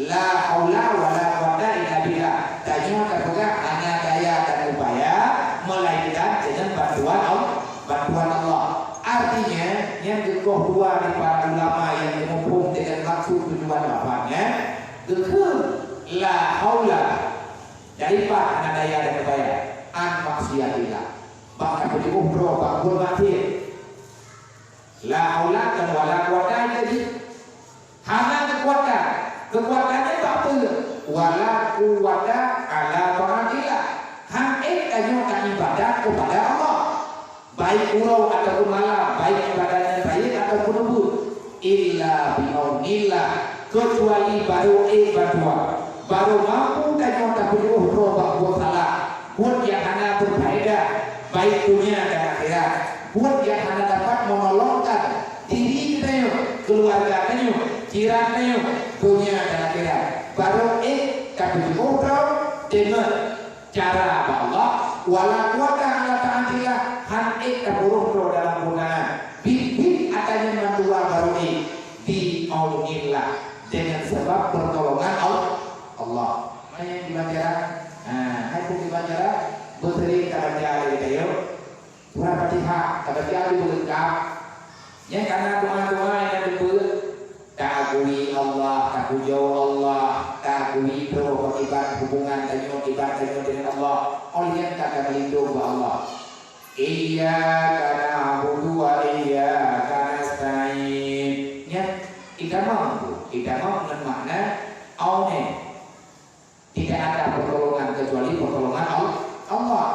La haula wala quwwata illa billah. Tanya kata hanya daya dan upaya melainkan dengan bantuan Allah. Artinya yang kedua dari para ulama yang menghubung dengan maksud tujuan bapaknya itu la haula daripada hanya daya dan upaya an maksiatillah. Bahkan beliau berubah mati. La haula dan wala quwwata jadi hanya kekuatan. Kekuatannya tak apa. Wala quwwata ala taatillah. Hanya tanya ibadat kepada Allah. Baik urau ataupun malam, baik ibadah yang baik ataupun lembut. Illa bi'aunillah, kecuali baru bantuan. Baru mampu tanya tak perlu berubah buat salah. Buat yang hanya berfaedah baik dunia dan akhirat. Buat yang hanya dapat menolongkan diri kita, keluarga kita, jiran kita, dunia dan akhirat. Baru tak perlu dengan cara Allah. Wala quwwata ala ta'atillah han taburuk dalam penggunaan bibit adanya mantua baru di aunillah dengan sebab pertolongan Allah. Mana yang dibaca? Hai pun dibaca bersering kabaca itu surah Fatihah kabaca lengkap. Yang karena doa-doa yang disebut takui Allah, takujau Allah, takui perwakilan hubungan ibadah dengan Allah. Oleh kata melindung Allah. Iyyaka na'budu wa iyyaka nasta'in. Ya, tidak mampu dengan makna aune. Tidak ada pertolongan kecuali pertolongan Allah.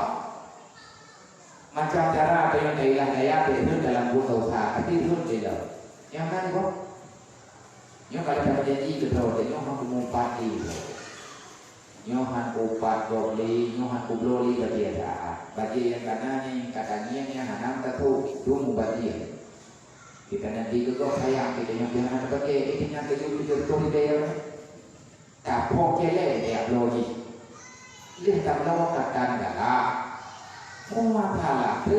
Macam cara apa yang daya itu dalam buku usaha, tapi itu tidak. Yang kan kok? Yang kalau dapat janji betul, dia mau mengupati. Nyohan upat boli, nyohan kubloli bagi ada. Bagi yang kanan katanya yang hanam tetu dulu bagi. Kita nanti juga sayang kita yang bilang bagi ini yang keju betul dia. Kapok kele dia boli. Lihat kalau katakan dah. Semua salah tu.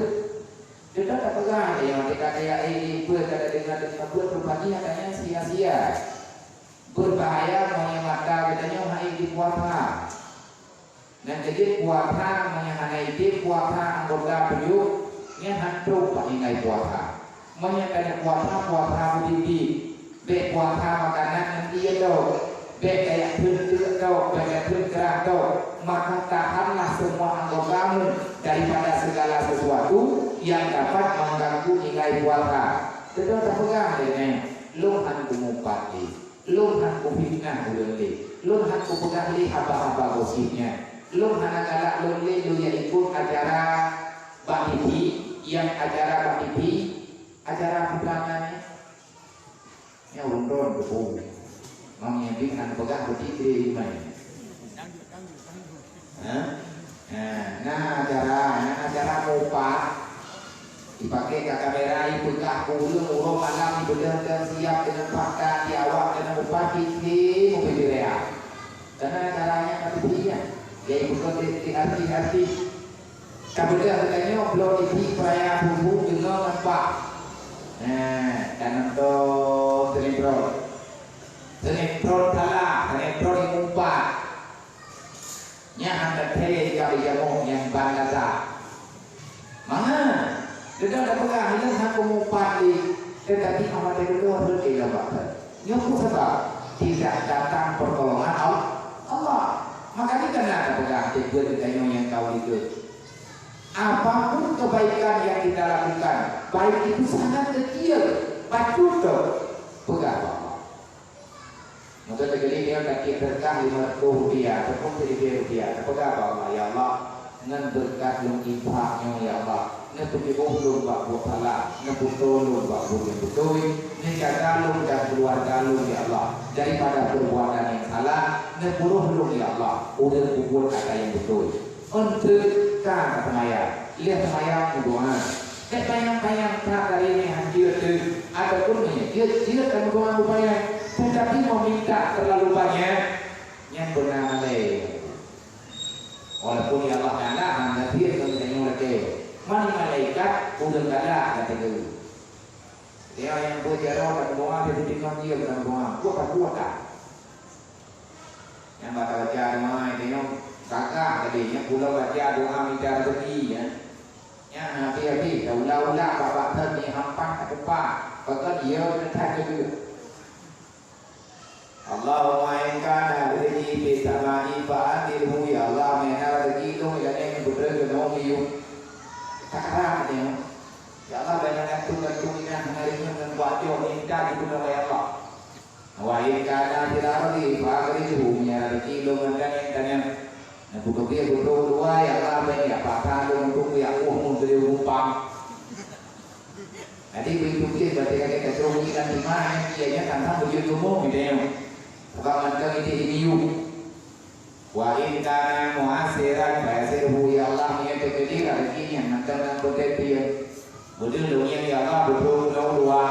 Kita tak pegang yang kita kayak ini berkata dengan berbagi katanya sia-sia. Berbahaya menyematkan katanya hai di puasa. Dan jadi puasa menyehanai di puasa anggota periuk yang hantu pakai puasa. Menyatakan puasa budi be puasa makanan nanti itu be kayak bentuk kau kayak bergerak kau maka tahanlah semua anggotamu daripada segala sesuatu yang dapat mengganggu nilai puasa. Kita tak pegang ini luhan kumupati. Lung hanku fitnah ulunli, lung hanku pegang haba-haba gosipnya, lung hana galak ulunli lu yang ikut acara Bahibi, yang acara Bahibi, acara peperangannya, ya urun kebun, mamnya bingung pegang berdiri di mana? Nah acara mopat. Dipakai ke kamera ibu kahulu urung malam ibu dan siap dengan fakta di awak dengan upah kiki mobil rea karena caranya tapi dia ya ibu kan di hati kabutnya katanya belum di peraya hubung dengan apa dan untuk senipron salah senipron yang umpat nya anda tele kali jamu yang bangasa mana dia ada pegang ini aku mau pati, tetapi amat itu harus dilakukan. Nyukup sebab tidak datang pertolongan Allah. Maka kita nak pegang tiga yang kau itu. apapun kebaikan yang kita lakukan, baik itu sangat kecil, patut pegang Allah. Maka sekali dia tak kira terkah Rp50 ataupun Rp1,000, pegang Allah. Ya Allah, ngan berkat yang infaknya ya Allah, ngan berkebun buat buat salah, ngan bertolong buat buat yang betul, ngan jaga lu dan keluarga lu ya Allah daripada perbuatan yang salah, ngan buruh lu ya Allah udah buat kata yang betul. Untuk kan semaya, lihat semaya doa. Bayang-bayang tak dari ini hadir tu, ataupun ni dia kan doa upaya, tetapi meminta terlalu banyak, yang benar malay. Walaupun ya Allah kala hamba dia kalau tanya lagi, mana malaikat udah kala kata dia. Dia yang berjarah dan doa dia dengan dia dan doa, kuat tak? Yang baca doa ini kakak tadi yang pulau baca doa minta rezeki ya. Yang hati-hati ulah-ulah bapak tadi hampan ke depan, maka dia menentang juga. Allahumma in kana rizqi fi samai fa'atilhu ya Allah mena rezeki tu ya yang betul dengan you. Sekarang ni ya Allah banyak tu ingat hari ini dengan wajah minta itu nama ya Allah. Wa in kana rizqi fa'atilhu ya rezeki lu dengan nah, bukan dia betul dua ya Allah banyak pakar untuk yang dari rumpang. Jadi begitu dia berarti kita teruskan di mana dia tanpa begitu umum gitu. Bukan macam ini wa in kana mu'asiran fa'asirhu ya Allah ni terjadi rezekinya macam yang betul betul ya Allah betul dua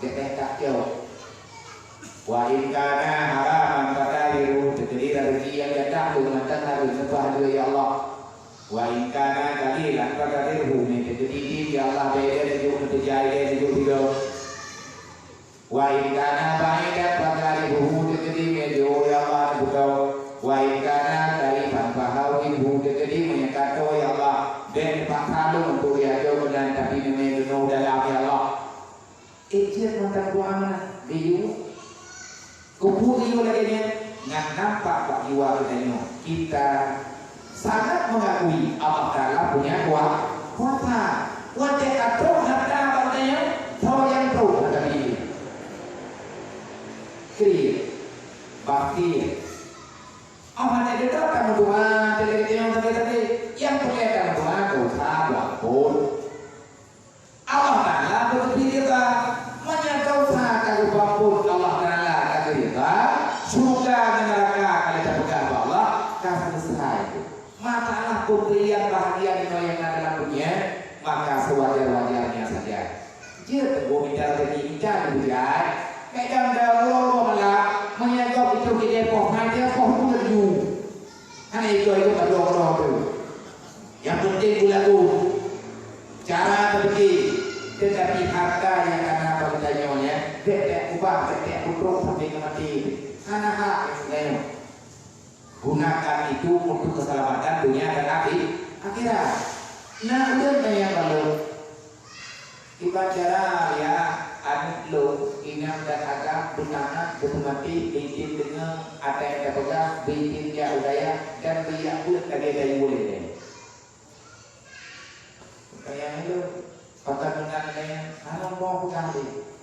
kita tak jauh. Wa in kana haraman fa'aliru terjadi rezeki yang datang dengan tanah sembah ya Allah. Wa in kana qalilan fa'aliru ni terjadi ya Allah beda juga terjadi juga. Wa in kana ba'idan fa'aliru terjadi ya Allah betul. Wa in kana qarifan fa'aliru terjadi menyatakan ya Allah dan pakhalu untuk ya jauh dan tapi memang dalam ya Allah. Ijaz mantan doa mana dia kuburi olehnya ngan nampak pak jiwa kita sangat mengakui Allah Taala punya kuasa atur harta batanya tahu yang tahu ada ini kiri bakti Allah ada kamu doa dari yang tadi yang kelihatan doa kau sabar pun Allah Taala berpikir menyangkau kalau pun Allah Taala surga dan neraka kalau kita pegang Allah kasih selesai itu masalah pemberian bahagia yang ada dalam dunia maka sewajar-wajarnya saja dia tunggu minta rezeki minta diberikan kadang dahulu malah menyangkau itu kita pohon dia pohon terju karena itu berdoa tu yang penting lagu cara berbagi tetapi harta yang karena apa bertanya tidak ubah tidak buruk sampai mati anak yang gunakan itu untuk keselamatan dunia dan akhirat. Nah, udah yang lalu kita cara ya anak lo inam dan agak benar bermati bikin dengan ada yang pegang bikin dia udaya dan dia pun tadi ada boleh deh. Kayak itu pertanyaan yang anak mau pegang deh.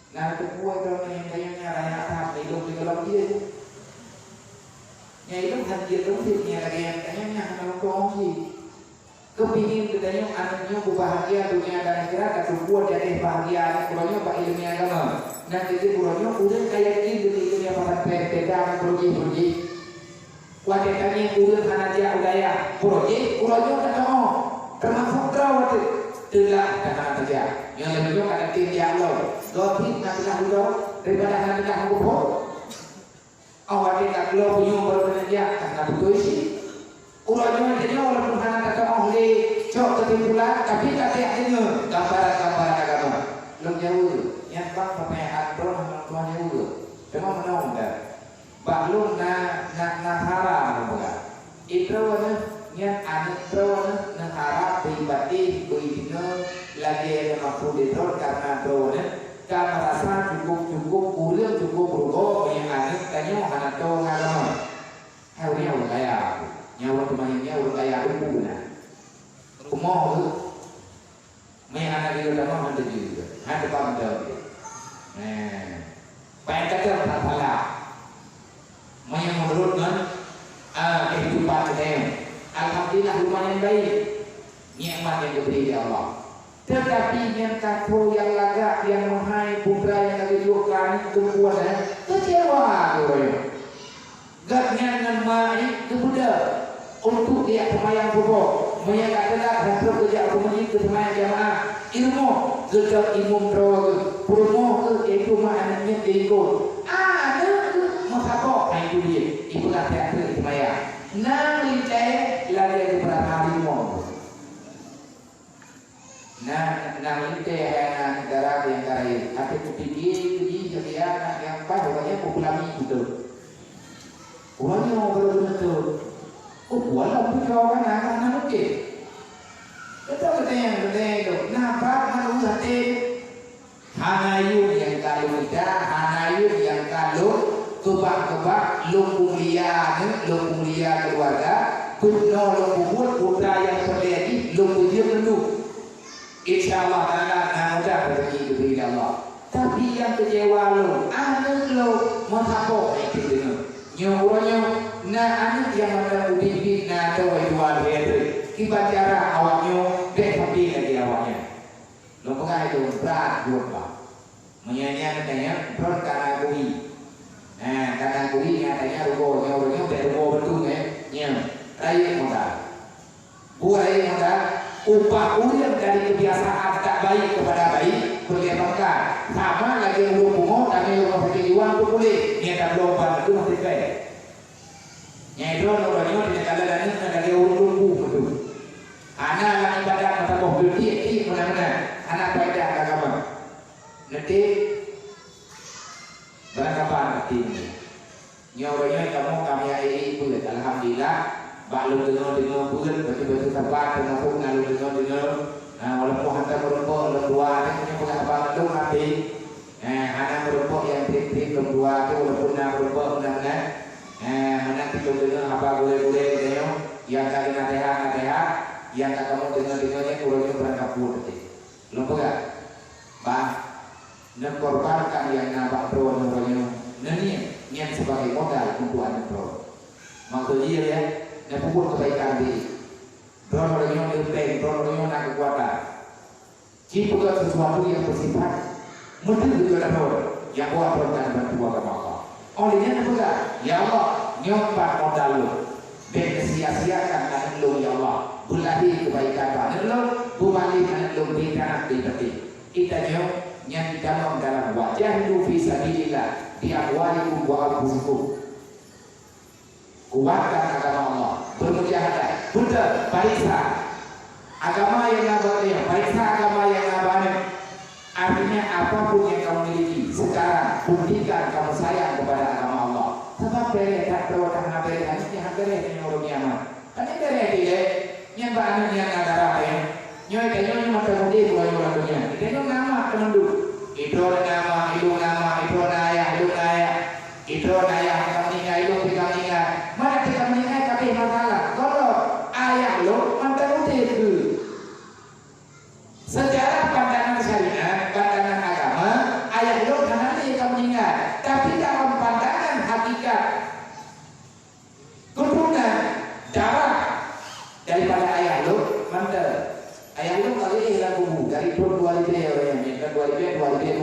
Nah, itu buat orang yang kayaknya raya tahap hidup di dalam dia. Ya itu hadir rumputnya lagi yang kayaknya kalau kau sih kepingin katanya anaknya bahagia dunia dan akhirat atau buat jadi bahagia kurangnya pak ilmu agama. Nah jadi kurangnya udah kayak ini di dunia pada pedagang proyek. Wajarnya udah anak dia udaya proyek kurangnya kata termasuk terawat tidak kata saja. Yang lebih banyak ada tim yang lo. Gopit nak bilang dulu daripada nak bilang buku. Awak dia tak lo punya berpengaja karena betul sih. Ulama dia walaupun hanya kata ahli cok ketimpulan tapi kata akhirnya gambaran agama. Belum jauh. Yang bang pertanyaan bro belum jauh. Cuma menong dah. Bahlun na haram bukan. Itu yang anak bro na haram pribadi begitu lagi yang maksud itu karena bro kan merasa cukup kuliah cukup bergo yang anak tanya anak tu ngalaman. Hanya orang kaya, nyawa temannya orang kaya itu guna. berpahala. Yang menurut kehidupan kita, alhamdulillah lumayan baik, nikmat yang diberi oleh Allah. Tetapi yang kata yang lagak, yang mahai putra yang lagi jualan itu kuasa, kecewa tu. Gatnya dengan mai itu budak untuk dia semayang pokok, memayang adalah hasil kerja rumah itu semayang jamaah ilmu, kerja ilmu promo itu maknanya ikut. Ada masabok itu dia, itu lah teater semayang. Nang litai lagi beberapa hari mau. Nah, nang litai yang negara yang kaya, tapi kupikir jadi anak yang pokoknya populasi itu. Orang yang betul-betul, wala pujawan anak oke. Betul yang betul. Nampak manusia hanayu yang kalau kita, hanayu yang kalau kebak-kebak lumpung liar keluarga, kuno lumpung putra yang terjadi lumpung dia penuh. Insyaallah taala namudah rezeki dari Allah. Tapi yang kecewa lo, anak lo menghapok itu dengan. Nyoronyo na anu yang ada ubi na tawai dua hari kibat cara awaknya dek tapi lagi awaknya lo pengai itu berat dua menyanyian katanya berat karena kui karena kui katanya nyoronyo dari ruko betul nya rakyat modal buai modal upah ulian dari kebiasaan tak baik kepada baik berkembangkan sama lagi rumah kami rumah sakit iwan pun boleh niat lomba itu masih baik nyai orang di negara lain negara urut betul anak ibadah mata boh beli mana-mana anak faedah agama nanti berangkapan nanti nyai kamu kami ai bulan alhamdulillah balu dengar bulan betul-betul tepat termasuk lalu dengar walaupun hantar berempuk dua punya pengalaman itu nanti anak berempuk yang trik kedua itu walaupun nak berempuk benar-benar menanti dengar apa boleh-boleh yang kali nasehat yang tak kamu dengar-dengarnya kurangnya berangkat pun nanti lupa gak? Bang nekorbankan yang nampak bro nani yang sebagai modal untuk anak bro maksudnya ya nepukul kebaikan diri Bro-bronya lebih, bro-bronya nak kekuatan. Jika bukan sesuatu yang bersifat mesti juga ada yang buat berkat bantu agama Allah. Olehnya juga, ya Allah, nyompak modal lu, dan sia-siakan anak lu ya Allah. Bulahi kebaikan anak lu, bumali anak lu berikan di kita yang ditanam dalam wajah lu fisabilillah di amwalikum wa anfusikum. Kuatkan agama Allah, bermujahadah, betul, baiklah. Agama yang nabati, baiklah agama yang nabati. Artinya apapun yang kamu miliki sekarang, buktikan kamu sayang kepada agama Allah. Sebab dari tak terwakil nabi hanya hampir yang orang nyaman. Kan ini dari dia, yang banyak yang ada apa? Nyoy kayu mata mudi buat orang dunia. Itu nama penundu. Itu nama, itu naya, itu naya kambingnya, itu kambingnya. Mana kambingnya tapi masalah. Kalau ayah lo mantan mudi itu. Secara pandangan syariat, pandangan agama, ayah lo nanti kambingnya. Tapi dalam pandangan hakikat keturunan darah daripada ayah lo mantan. Ayah lu kali hilang kubu dari pun 2 liber orang yang 2 liber 2.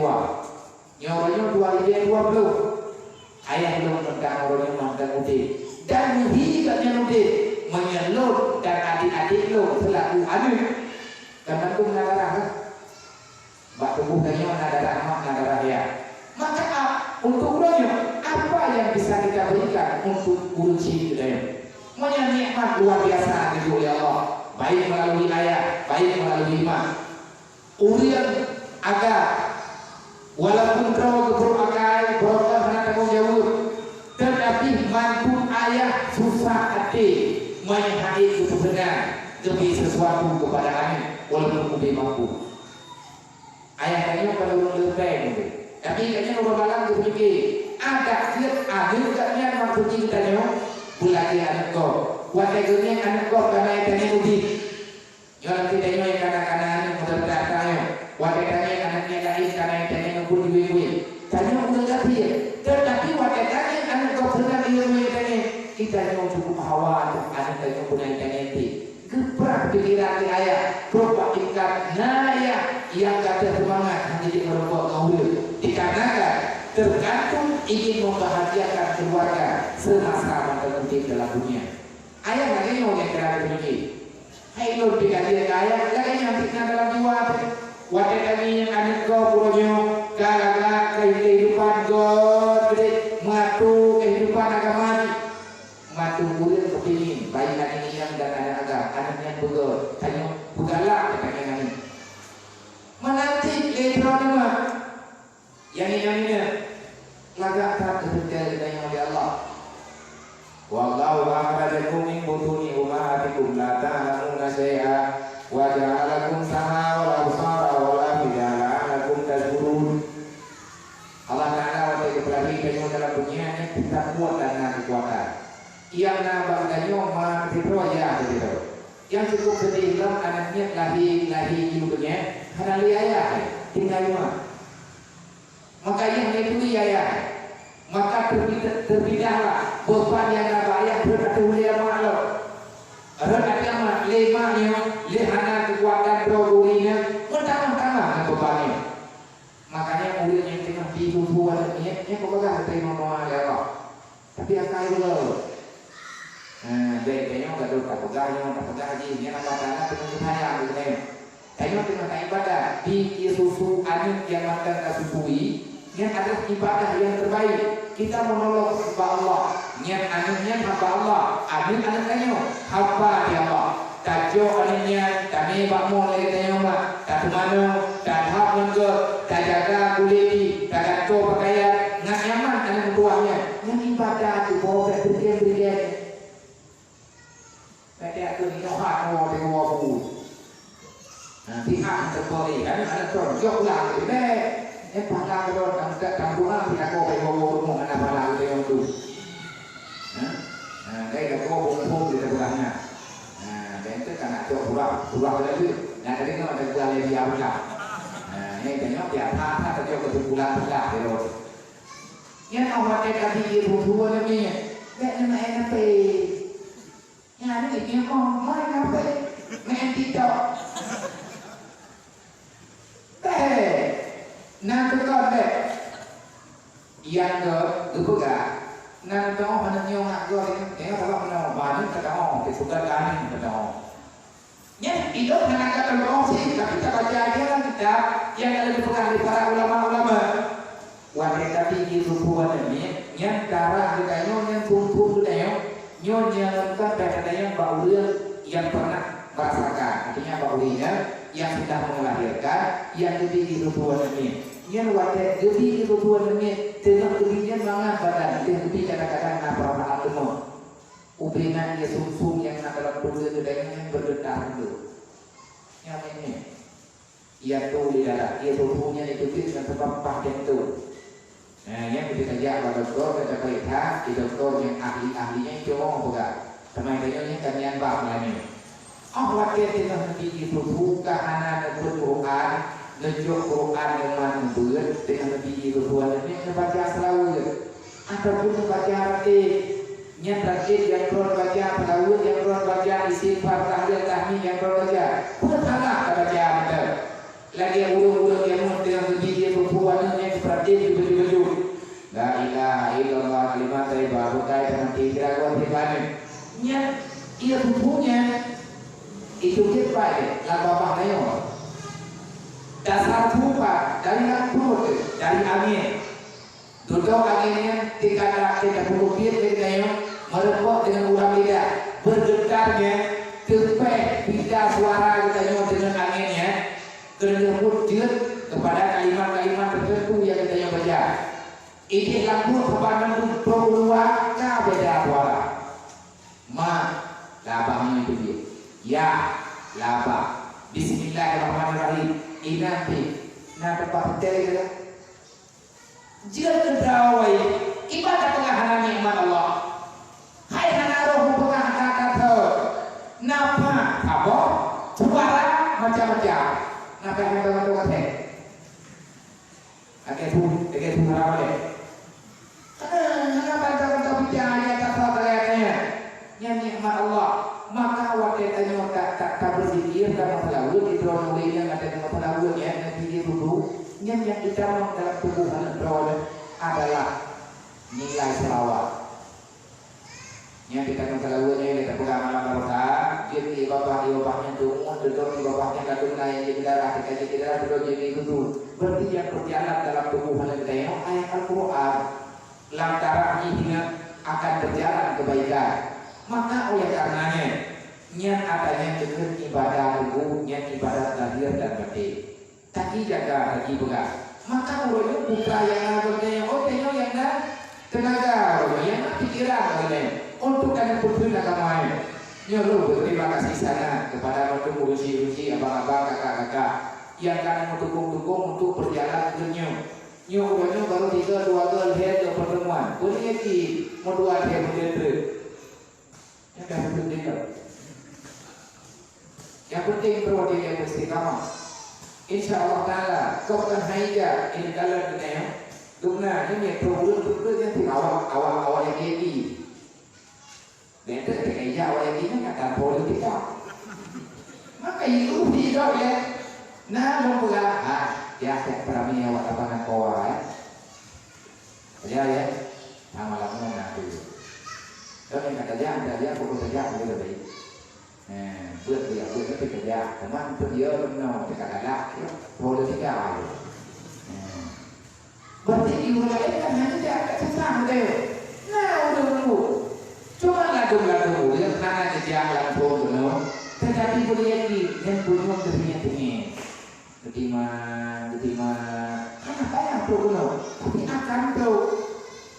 Nyoranya 2 liber 20. Ayah lu tentang orang yang mantan mudik dan hingga mudik menyelut dan adik-adik lu selaku adik. Karena itu mengarah bak tubuhnya mengarah ya. Maka untuk ulangnya apa yang bisa kita berikan untuk kunci kita? Makanya nikmat luar biasa dari Allah. Baik melalui ayat, baik melalui iman. Urian agar walaupun kau akai, berapa nak tanggung jawab, tetapi mampu ayat susah hati menghadiri kebenaran demi sesuatu kepada kami, walaupun kau mampu. Ayatnya kalau lebih, tapi katanya orang malam berpikir ada katanya maksud kita bulaki anak kau. Wategurnya anak kau karena ikannya mudi. Orang tidaknya yang kanan-kanan mudah beratanya. Wategurnya anaknya lain karena ikannya ngumpul di wiwi. Tanya mudah tapi kita yang cukup hawa anak yang punya nanti gebrak pikiran di ayah berubah ikat naya yang kata semangat menjadi merubah kaum dikarenakan tergantung ingin membahagiakan keluarga semasa terpenting dalam dunia. Ayah lagi yang kerana begini. Hai lo dikasih ayah lagi yang fitnah dalam jiwa. Wadah kami yang anak kau punya galak kehidupan God matu kehidupan agama matu kulit kepingin bayi anak yang dan anak yang betul hanya bukanlah kata ini menanti lebaran yang ini lagak tak terjadi dengan Allah. Wallahu akhrajakum min butuni ummahatikum la ta'lamuna syai'a wa ja'alakum sam'a wal absara wal afida la'allakum tashkurun. Allah Ta'ala waktu kepelagi kayu dalam dunia ini kita kuat dan kekuatan. Yang nabang kayu mah diproya begitu. Yang cukup sedih dalam anaknya lahir hidupnya karena ayah tinggal rumah. Maka yang itu ayah. Maka terbidahlah beban yang ayah berkata mulia maklum. Renatnya lima yang lihana kekuatan berogurinya pertama-tama bebannya. Makanya murid yang tengah tidur buat niat, yang kau pegang terima doa ya Allah. Tapi akai dulu. Baiknya enggak dulu tak pegang haji, yang apa tanah dengan saya gitu. Ayo tengah ibadah di susu anik yang makan kasusui, yang adalah ibadah yang terbaik. Kita menolong hamba Allah, niat anaknya hamba Allah, anik anaknya hamba ya Allah. Tajo anaknya, kami bakmo lagi tanya mak, tak mana, tak hak menggor, tak jaga kulit, tak gantung pakaian, nggak nyaman anak tuanya. Yang ibadah tu bawa berikan. Mereka tu ni hak mau dengan bu. Nanti hak terbalik, anak jok lah, ni pahala kalau tak doa tidak kau pergi bawa rumah anak pahala tu yang tu. Dia kau bawa di sebelahnya. Itu karena pulang lagi. Nah, tadi kan ada pulang lagi apa? Ini tengok dia tak terjauh kesimpulan pula terus. Yang awak dekat di rumah ni, nak enak pe. Yang ada dia kau mai apa? Main tidak. Nanti kau deh. Yang tu juga. Nanti kau hendak nyong aku ini kalau nak banyak kata orang kesukaan kami kata orang. Ya, itu dengan kata orang sih, tapi kita baca aja kita yang ada dipegang di para ulama-ulama. Wanita tinggi rubuhan ini, yang darah kita yang kumpul kita yang lengkap dan yang baulnya yang pernah merasakan, artinya baulnya yang sudah melahirkan, yang tinggi rubuhan ini, yang wanita tinggi rubuhan ini dengan tingginya mangan badan, dengan tinggi kadang-kadang apa semua. Ubingan dia sumsum yang nak dalam tubuh itu yang bergetar itu. Yang ini, ia tu di darah, ia tubuhnya itu dengan sebab pakaian itu. Nah, yang kita kerja pada doktor, kita periksa di doktor yang ahli-ahlinya itu mau buka. Teman yang kalian bawa ini. Waktu kita nanti tubuh kahana dan Quran, ngejuk Quran yang manbur dengan nanti tubuhan ini membaca selalu. Ataupun membaca arti. Yang terakhir yang perlu baca pelawut, yang perlu baca istighfar, tahlil, tahmid, yang perlu baca pertama baca betul. Lagi yang urung-urung yang mau dengan begini perempuan yang seperti itu baju. La ilaha illallah kalimat thayyibah bukai dengan tiga gua pribadi. Nya ia tubuhnya itu kita lah bapak nayo. Dasar tubuh dari perut dari angin. Duduk akhirnya 30 feet nayo. Merepot dengan ulang lidah, bergetarnya, tepek lidah suara kita nyawa dengan anginnya, terjemput kepada kalimat-kalimat tertentu yang kita baca. Ini lagu kepada berubah beda suara. Ma, labangnya itu dia. Ya, laba. Bismillahirrahmanirrahim. Inati, nak dapat terjadi. Jika terdawai, ibadah pengahanan nikmat Allah. Hai anak roh pegang kata napa apa suara macam-macam napa yang betul-betul kata agak pun apa deh kenapa kata bicara kata katanya dia dalam masalah wud itu orang yang ada dalam masalah wud ya nanti dia dulu yang ditanam dalam tubuh anak perawan adalah nilai selawat. Yang ditanam masalah wudnya kita pegang malam barokah, jadi bapaknya tunggu, duduk di bapaknya kadung naik di darah, kita duduk jadi itu. Berarti yang berjalan dalam tubuh anak kita yang ayat Al-Quran lantaran ini akan berjalan kebaikan. Maka oleh karenanya yang adanya dengan ibadah tubuh, yang ibadah lahir dan batin. Kaki jaga, kaki pegang. Maka urutnya putra yang bertanya, oh tengok yang tenaga, yang pikiran, untuk kalian berguna kamu. Nyuruh berterima kasih sana kepada rusi-rusi, abang-abang, kakak-kakak yang kalian mendukung-dukung untuk berjalan dunia. Nyuruhnya baru 3-2 hari ke pertemuan. Boleh lagi mau 2 hari berdiri. Yang dah berdiri. Yang penting berwajib yang istiqamah. Insya Allah Taala kau akan haja ini kalau kita ya. Dukna ini problem yang di awal yang ini. Betul kayak awal yang ini kata politik. Maka itu tidak ya. Nah membuat ya saya pernah awak apa kau ya. Sama lakukan nanti. Dan yang kata dia fokus saja boleh lebih. Bước cái việc ra, cảm ơn tôi nhớ nó phải cả đã thôi được cái nào berarti dimulai kan hanya dia sesama deh nah udah dulu cuma lagu-lagu yang karena kejang lagu dulu tetapi boleh lagi yang punya dirinya ketima kenapa yang dulu tapi akan tuh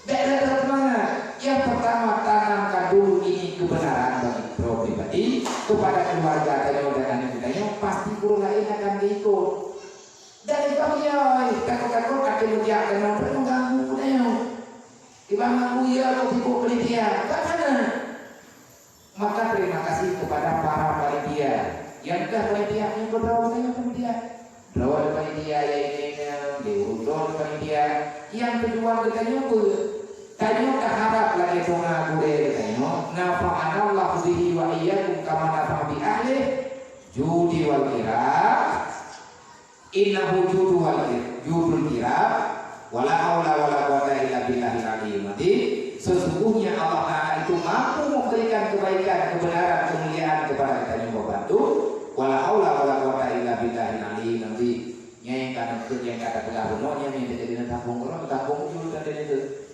daerah mana yang pertama tanamkan dulu ini kebenaran bagi pribadi kepada keluarga kalian dan anak kita pasti guru lain akan diikut dari kalian kakak-kakak akan menjaga dan mengganggu kalian dimana uya atau ibu penitia bagaimana maka terima kasih kepada para panitia yang dah panitia yang berdoa dengan panitia doa panitia yang diurut panitia yang berjuang kita nyukur Tanyo kaharap lagi tunga gure tanyo nafa'ana Allah bihi wa iyyakum kama nafa'a bi ahli judi wal kirab innahu judul kirab wala haula wala quwwata illa billahil aliyyil azim. Sesungguhnya Allah Ta'ala itu mampu memberikan kebaikan, kebenaran, kemuliaan kepada tanyo membantu wala haula wala quwwata illa billahil aliyyil azim. Yang kata benar-benarnya yang jadi tampung judul tadi itu.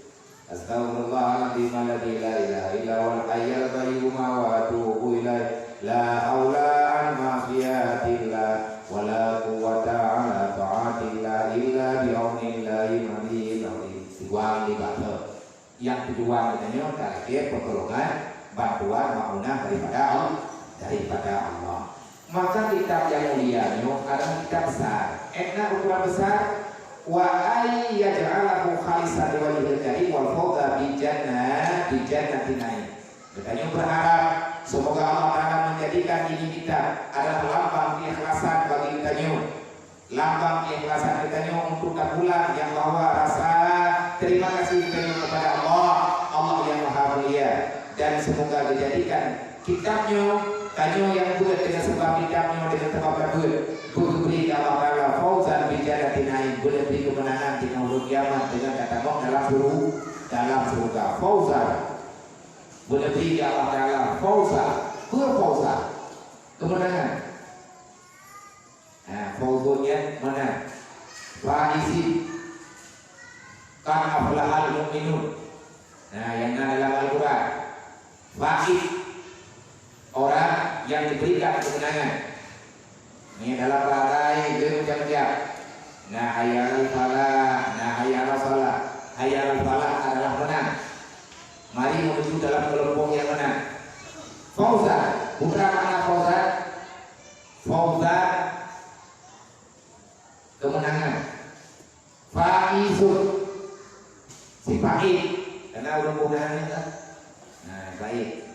Astaghfirullahaladzim alladzi la ilaha illa huwal hayyul qayyum wa atubu ilaih la haula an ma'siyatillah wa la quwwata ala ta'atillah illa bi'aunillahil aliyyil azim. Tujuan ibadah yang tujuan katanya target pertolongan bantuan maunah daripada Allah. Maka kitab yang mulia adalah kitab besar. Ekna ukuran besar wa ay yaj'alahu khalisan liwajhil karim wal fawza bi jannatin naim. Katanya berharap semoga Allah Ta'ala menjadikan ini kita adalah lambang keikhlasan bagi kita, lambang keikhlasan kita untuk bulan yang bawa rasa terima kasih kita kepada Allah yang Maha Mulia, dan semoga dijadikan kitabnya kanyo yang buat dengan sebab kitabnya dengan sebab beri Allah Ta'ala fauzan bi jannatin naim, boleh beri kemenangan di hari kiamat dengan kata dalam surga. Fauzan boleh beri Allah Ta'ala fauzan kemenangan. Nah, fauzunnya mana? Fa'isi kan aflahal mu'minun. Nah, yang dalam Al-Quran fa'id orang yang diberikan kemenangan. Ini dalam ragai macam-macam. Nah, hayal falah, hayal falah adalah menang. Mari menuju dalam kelompok yang menang. Fauzan, bukan mana fauzan? Fauzan kemenangan. Faizun si Faiz, karena orang kemenangan kan. Nah, baik.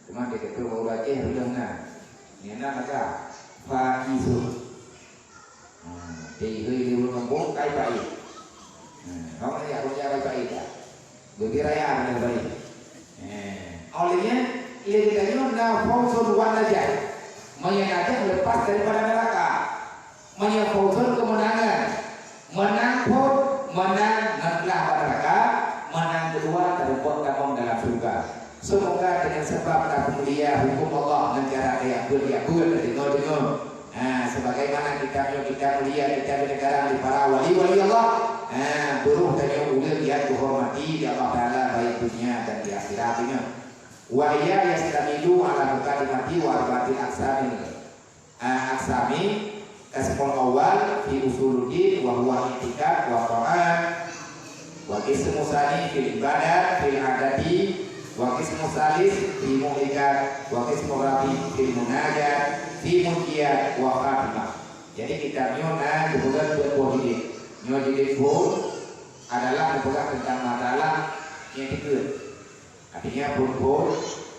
Cuma dia kata baru baca bilang ini maka Faizun. Thì hơi lưu nó 4 cái vậy. Nó có cái vậy ta. Bởi vì raya là vậy. Olehnya ia ditanya na fauzun wa najah. Menyatakan lepas daripada neraka, menyebutkan kemenangan, menang pun menang telah pada neraka, menang kedua terbuat kamu dalam surga. Semoga dengan sebab mulia hukum Allah negara yang beriakun dengar. Sebagaimana kita mulia kita negara di para wali Allah. Buruh tanya ulah dia dihormati di Allah Taala baik dunia dan di akhiratnya. Wa iya yastamilu ala kalimati wa arba'ati aksami kasbul awal fi usuluddin wa huwa i'tikad wa ta'at wa qismu tsani fil ibadat fil adati wa qismu tsalits fi muhlikat wa qismu rabi fil munajat fi munqiyat wa khatimah. Jadi kita nyona kemudian berpohidin nyodidin pun adalah mempegang tentang masalah yang tiga. Artinya pun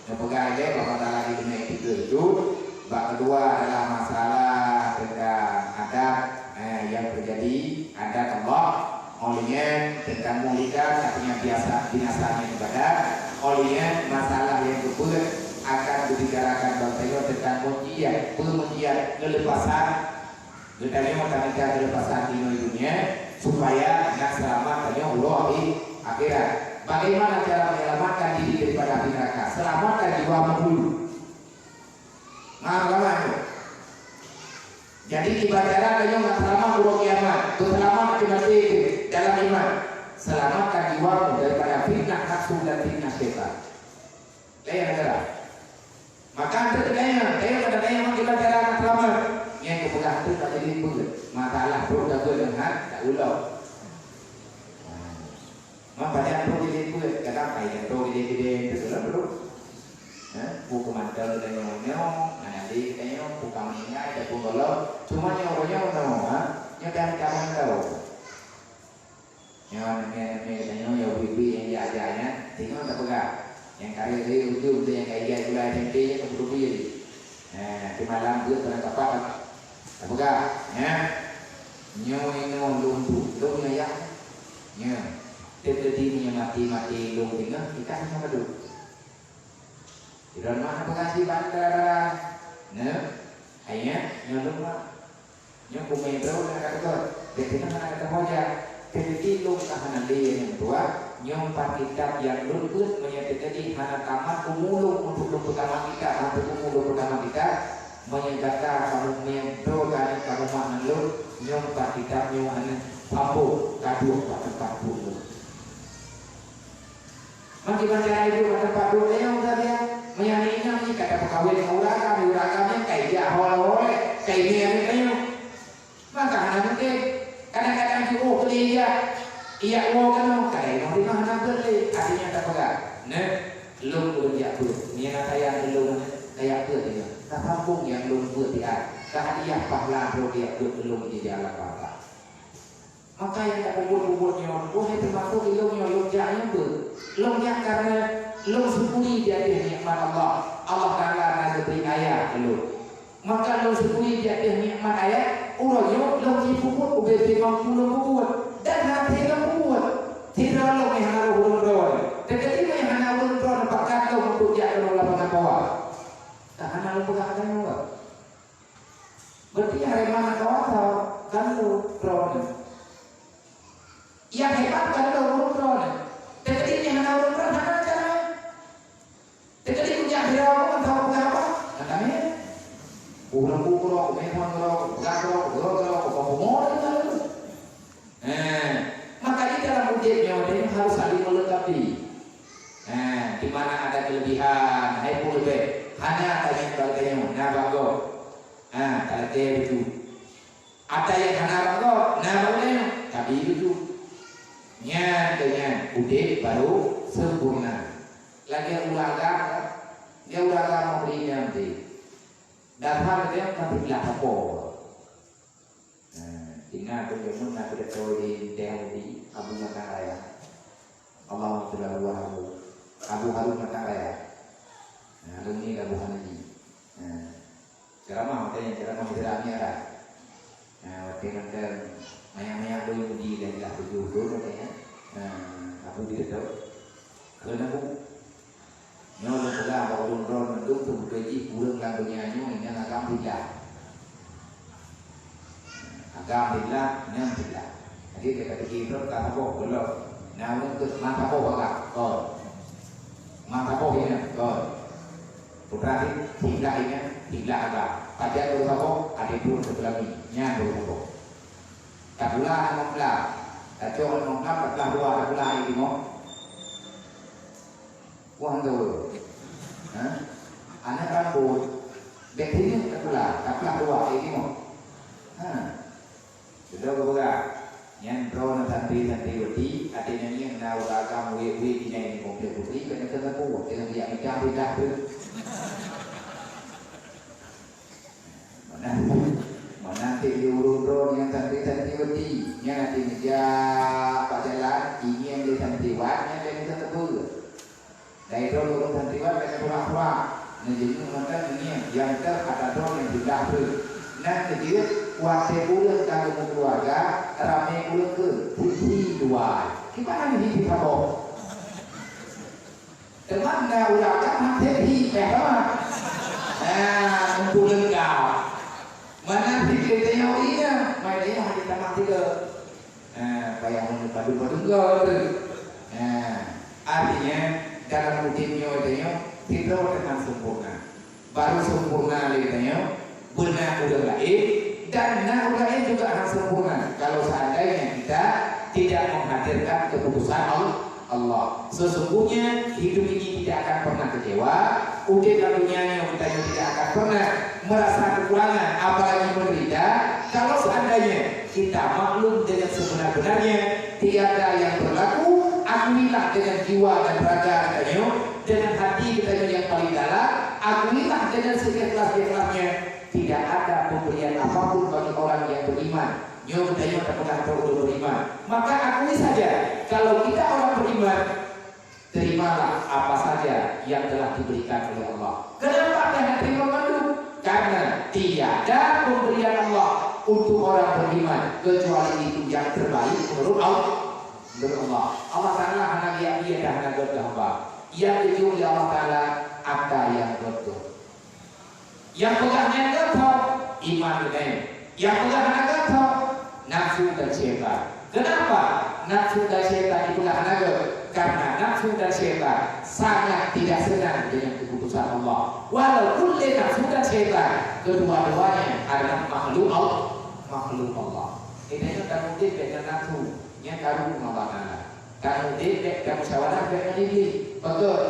mempegang aja bahwa masalah itu yang tiga itu. Bab kedua adalah masalah tentang adat yang terjadi, adat Allah. Olehnya tentang mulikat, artinya biasa binasanya ibadah. Olehnya masalah yang kedua akan dibicarakan bagaimana tentang pengujian kelepasan. Kita mengatakan kelepasan di dunia supaya nak selamat dari Allah di akhirat. Bagaimana cara menyelamatkan diri daripada api neraka? Selamatkan jiwamu dulu. Jadi ibadah yang nggak selamat buruk kiamat, selamat mati dalam iman. Selamatkan jiwamu daripada fitnah nafsu dan fitnah setan. Lain adalah. Maka terkadang pada yang kita cara selamat yang kepegang itu tak jadi pun masalah pun tak boleh tak ulau. Maka pada pun jadi pun kadang ayat pun jadi itu bro. Buku mantel dan nyong nanti kayaknya bukan ini ada pun kalau cuma nyong nyodang kawan tahu nyong yang bibi yang diajarnya tinggal tak pegang yang kaya dia ujung tu yang kaya gula tempe yang berubah jadi di malam dia pernah kapak tak pegang nyong lumpuh ya terjadi mati lum tinggal kita hanya berdua. Tidak mana bekasi bantaran, hanya nyolong lah, nyong kumai bro nak kata, jadi mana kata hoja, jadi lung kahanan dia yang tua, nyong kitab yang luput menyatakan hana tamat umulung untuk lung pertama kita, untuk umulung pertama kita, menyatakan kamu yang bro kan kamu mana lung, nyong kitab nyong hana pampu kadu tempat dulu. Makin banyak itu tempat dulu yang saya menyanikan ni kata pegawai uragamnya kayak dia hole kayak ini maka anak mungkin kadang-kadang cukup beli iya kan kayak mau di mana beli artinya tak pegang lung dia tu ni nak saya lung kayak tu dia tak kampung yang lung tu dia kehadiah pahala dia tu lung di dalam apa maka yang tak kubur-kuburnya boleh termasuk lung jahnya tu lung jah karena lung sepuli dia nikmat Allah. Allah Taala nak beri ayat lu. Maka lung sepuli dia nikmat ayat, urangnya lung dipuput ubeh 50 buat dan nanti lung buat. Tidak lung yang harus urang. Tetapi yang hana urang pakat lung untuk dia lung lapangan bawah. Tak hana lung pegang juga. Berarti hari mana kau kan lu urang. Yang hebat kan lu urang. Tetapi yang hana urang hana jadi punya hero kan tahu apa? Katanya, kurang, memang maka di dalam ujiannya ini harus saling melengkapi. Di mana ada kelebihan, hai pun lebih. Hanya ada yang bagainya, nah bago. Kalau dia itu, ada yang hana bago, nah bagainya, tapi itu, dengan ujian baru sempurna. Lagi ulaga dia ulaga mau beli nanti dan hal dia kan tidak apa tinggal kemudian nak berdoa di Delhi Abu Bakar Raya Allah sudah luar Abu Harun Bakar Raya ini Abu Hanafi ceramah yang ceramah Islami ada waktu nanti banyak dulu di dan tak berjudul katanya Abu tidak tahu kerana Nyo lu pula bawa ron mendung tu gaji kurang lagunya nyo ini agam tidak. Agam tidak, nyam tidak. Jadi kita dikira kata boh belum. Nah untuk mata boh agak kau. Mata boh ini kau. Putra tidak ini tidak agak. Pada tu boh ada pun sebelah ni. Nyam boh. Tak pula anak pula. Tak jual mengkap tak dua tak pula ini mo. Wah tu. Anak rambut, dek ini tak pula dua ini mo. Sudah berapa? Yang drone santri wati, artinya ni yang nak agam we ini komplek putih, kena terlalu, dengan dia macam tidak tu. Mana tidur drone yang santri wati, yang nanti meja pak jalan, ini yang di santriwatnya dengan terlalu. Dari drone santriwat kena pura-pura. Jadi menonton ini yang ada drone yang tidak tu. Nah kerja kuasa pula kalau keluarga ramai pula ke TV dua. Gimana ni kita tahu? Teman dah ulakan TV apa? Untuk lengkap. Mana TV tengok ini? Mai dia hari tamat tiga. Bayar padu ke? Artinya dalam mutimnya tengok kita akan sempurna. Baru sempurna lagi tengok. Benar udah lain dan nah udah lain juga akan sempurna kalau seandainya kita tidak menghadirkan keputusan Allah. Sesungguhnya hidup ini tidak akan pernah kecewa, udah lalunya kita tidak akan pernah merasa kekurangan apalagi menderita kalau seandainya kita maklum dengan sebenar-benarnya tiada yang berlaku, akuilah dengan jiwa dan raga kita dengan hati kita yang paling dalam, akuilah dengan seikhlas-ikhlasnya. Tidak ada pemberian apapun bagi orang yang beriman. Nyo kita tak pernah perlu beriman. Maka akui saja kalau kita orang beriman, terimalah apa saja yang telah diberikan oleh Allah. Kenapa tidak terima mandu? Karena tiada pemberian Allah untuk orang beriman kecuali itu yang terbaik menurut Allah. Allah Taala hanya dia dah hanya hamba. Yang itu Allah Taala apa yang betul. Yang pegahnya kata iman dengan yang pegahnya kata nafsu dan syaitan. Kenapa nafsu dan syaitan itulah naga? Karena nafsu dan syaitan sangat tidak senang dengan keputusan Allah. Walaupun nafsu dan syaitan kedua-duanya adalah makhluk Allah. Ini kan mungkin dengan nafsu yang karu Allah. Kan mungkin dengan musyawarah dengan iblis. Betul.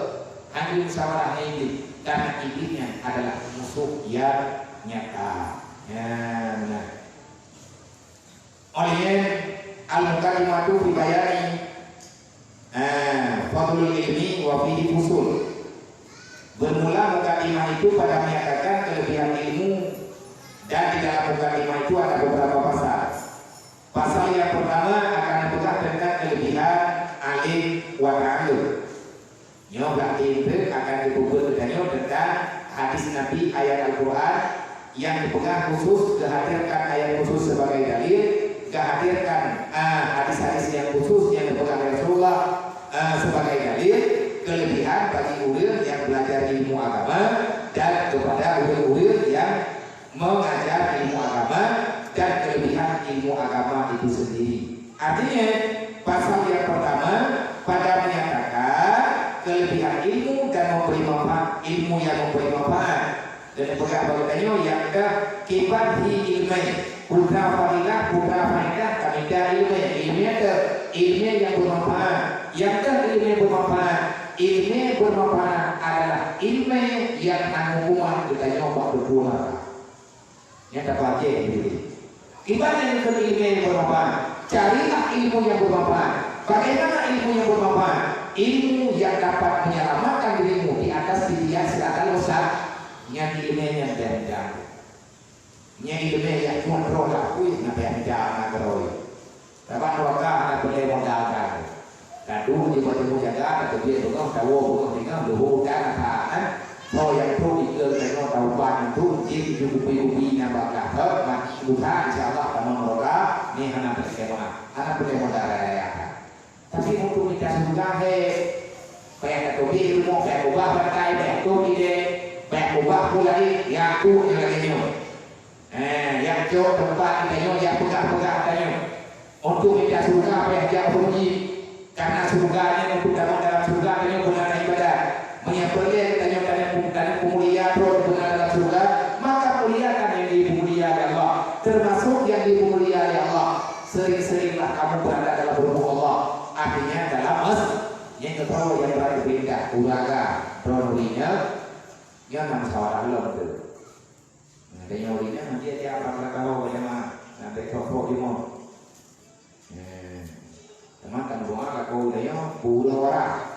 Hanya musyawarah iblis. Karena iblisnya adalah musuh yang nyata. Oleh al-kalimatu fi bayani fadlul ilmi wa fihi fusul. Bermula mukadimah itu pada menyatakan kelebihan ilmu dan di dalam mukadimah itu ada beberapa pasal. Pasal yang pertama akan membahas tentang kelebihan alim wa ta'allum. Nyo berarti itu akan dibubur tentang hadis Nabi ayat Al-Quran yang dipegang khusus, kehadirkan ayat khusus sebagai dalil, kehadirkan hadis-hadis yang khusus yang dipegang Rasulullah sebagai dalil, kelebihan bagi ulir yang belajar ilmu agama dan kepada ulir yang mengajar ilmu agama dan kelebihan ilmu agama itu sendiri. Artinya pasal yang pertama pada menyatakan kelebihan ilmu dan memberi manfaat, ilmu yang memberi manfaat dan pegang bagainya yang ke kibat hi ilmu putra fadilah kamida ilmu yang bermanfaat yang ke ilmu yang bermanfaat adalah ilmu yang hukuman kita nyoba berdua yang dapat ini kibat yang ke ilmu yang bermanfaat carilah ilmu yang bermanfaat. Bagaimana ilmu yang bermanfaat? Ilmu yang dapat menyelamatkan dirimu di atas pilihan silakan besar yang ilmunya dari jauh yang ilmunya yang cuma roh lakuin nabi yang jauh nageroi dapat roka anak boleh modalkan dan dulu di bawah jaga atau dia bukan tahu bukan tinggal dulu dan anak oh yang itu ikut dengan tahu ban itu jadi ubi nabak kahar mati buta insyaallah kamu roka ni anak boleh modal ya. Tapi untuk kita sudah kayak di rumah bek ubah bantai bek tu ide bek ubah pula di yang tu yang lagi nyo. Yang jauh tempat kita nyo yang pegang-pegang tanya. Untuk minta surga bek jak puji karena surganya untuk dalam surga tanya benar ibadah. Menyembelih tanya dan pemuliaan benar dalam surga, maka muliakan yang dimuliakan Allah. Termasuk yang dimuliakan Allah. Sering-seringlah kamu berada dalam rumah Allah. Artinya dalam yang ketahui yang berada beda uraga pronurinya yang nama sawara belum tu. Ada nyorinya nanti dia apa kalau bagaimana nanti kau di mana. Teman kan doa kau dia puluh orang.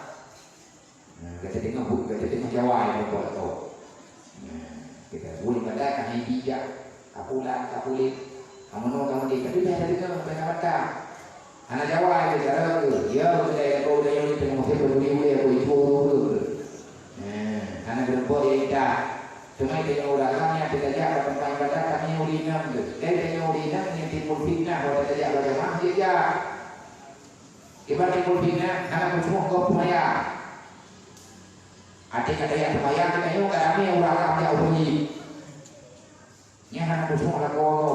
Kita tengok Jawa yang kau tahu. Kita boleh pada kami bijak, kapulit. Kamu di tapi dah ada juga mereka. Anak Jawa itu cara tu. Dia boleh kau dah yang itu mesti berdiri aku itu. Anak berbuat dia dah. Cuma dia orangnya kita jaga tempat ibadah kami urinam tu. Dia urinam yang timbul fitnah kalau kita jaga jemaah dia. Ibarat timbul fitnah, anak semua kau pemaya. Adik-adik yang pemaya kita ni kami orang yang urinam. Yang anak semua lah kau.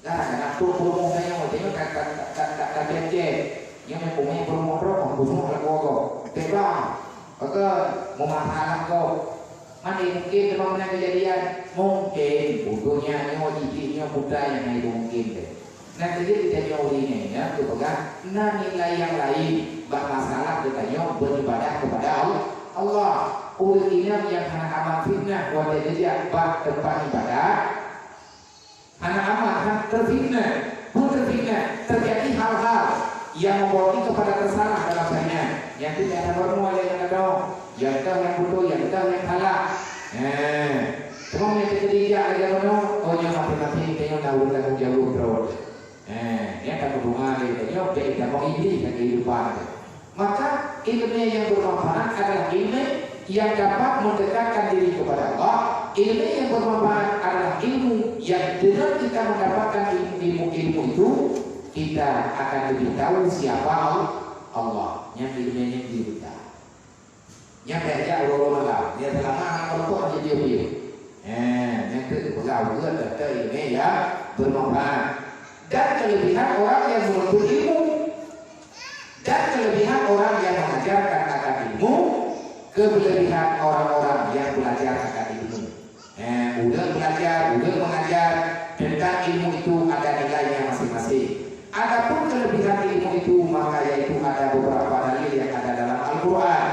Nah, anak tu promo saya mau tengok kata kece, yang mempunyai promo roh, busuk lah kau. Tebang, agak memahalah kau. Mana mungkin kemana kejadian? Mungkin butuhnya nyawa jijinya budaya yang itu mungkin deh. Nah, jadi kita nyawrinya ya, tu pegang. Nah, nilai yang lain, bah masalah kita nyawa beribadah kepada Allah. Ulinya yang anak amal fitnah, buat dia bah tempat ibadah. Anak amat terfitnah, pun terfitnah, terjadi hal-hal yang membawa kepada kesalahan dalam dirinya. Yang tidak ada normal yang ada, yang tahu yang betul, yang tahu yang salah. Semua yang terjadi ada mana? Oh yang mati-mati kita tahu tanggung jawab terus. Yang tak berhubungan dengan dia tidak mau ini dan kehidupan. Maka ilmu yang bermanfaat adalah ilmu yang dapat mendekatkan diri kepada Allah. Ilmu yang bermanfaat adalah ilmu yang dengan kita mendapatkan ilmu itu kita akan lebih tahu siapa Allah. Yang ilmunya kita. Yang belajar Allah dia telah mana kalau tu dia dia. Yang itu pegawai kita ilmu yang bermanfaat. Dan kelebihan orang yang menuntut ilmu dan kelebihan orang yang mengajarkan akan ilmu, kelebihan orang-orang yang belajar akan ilmu. Udah belajar, udah mengajar tentang ilmu itu ada nilainya masing-masing. Adapun kelebihan ilmu itu maka yaitu ada beberapa dalil yang ada dalam Al-Quran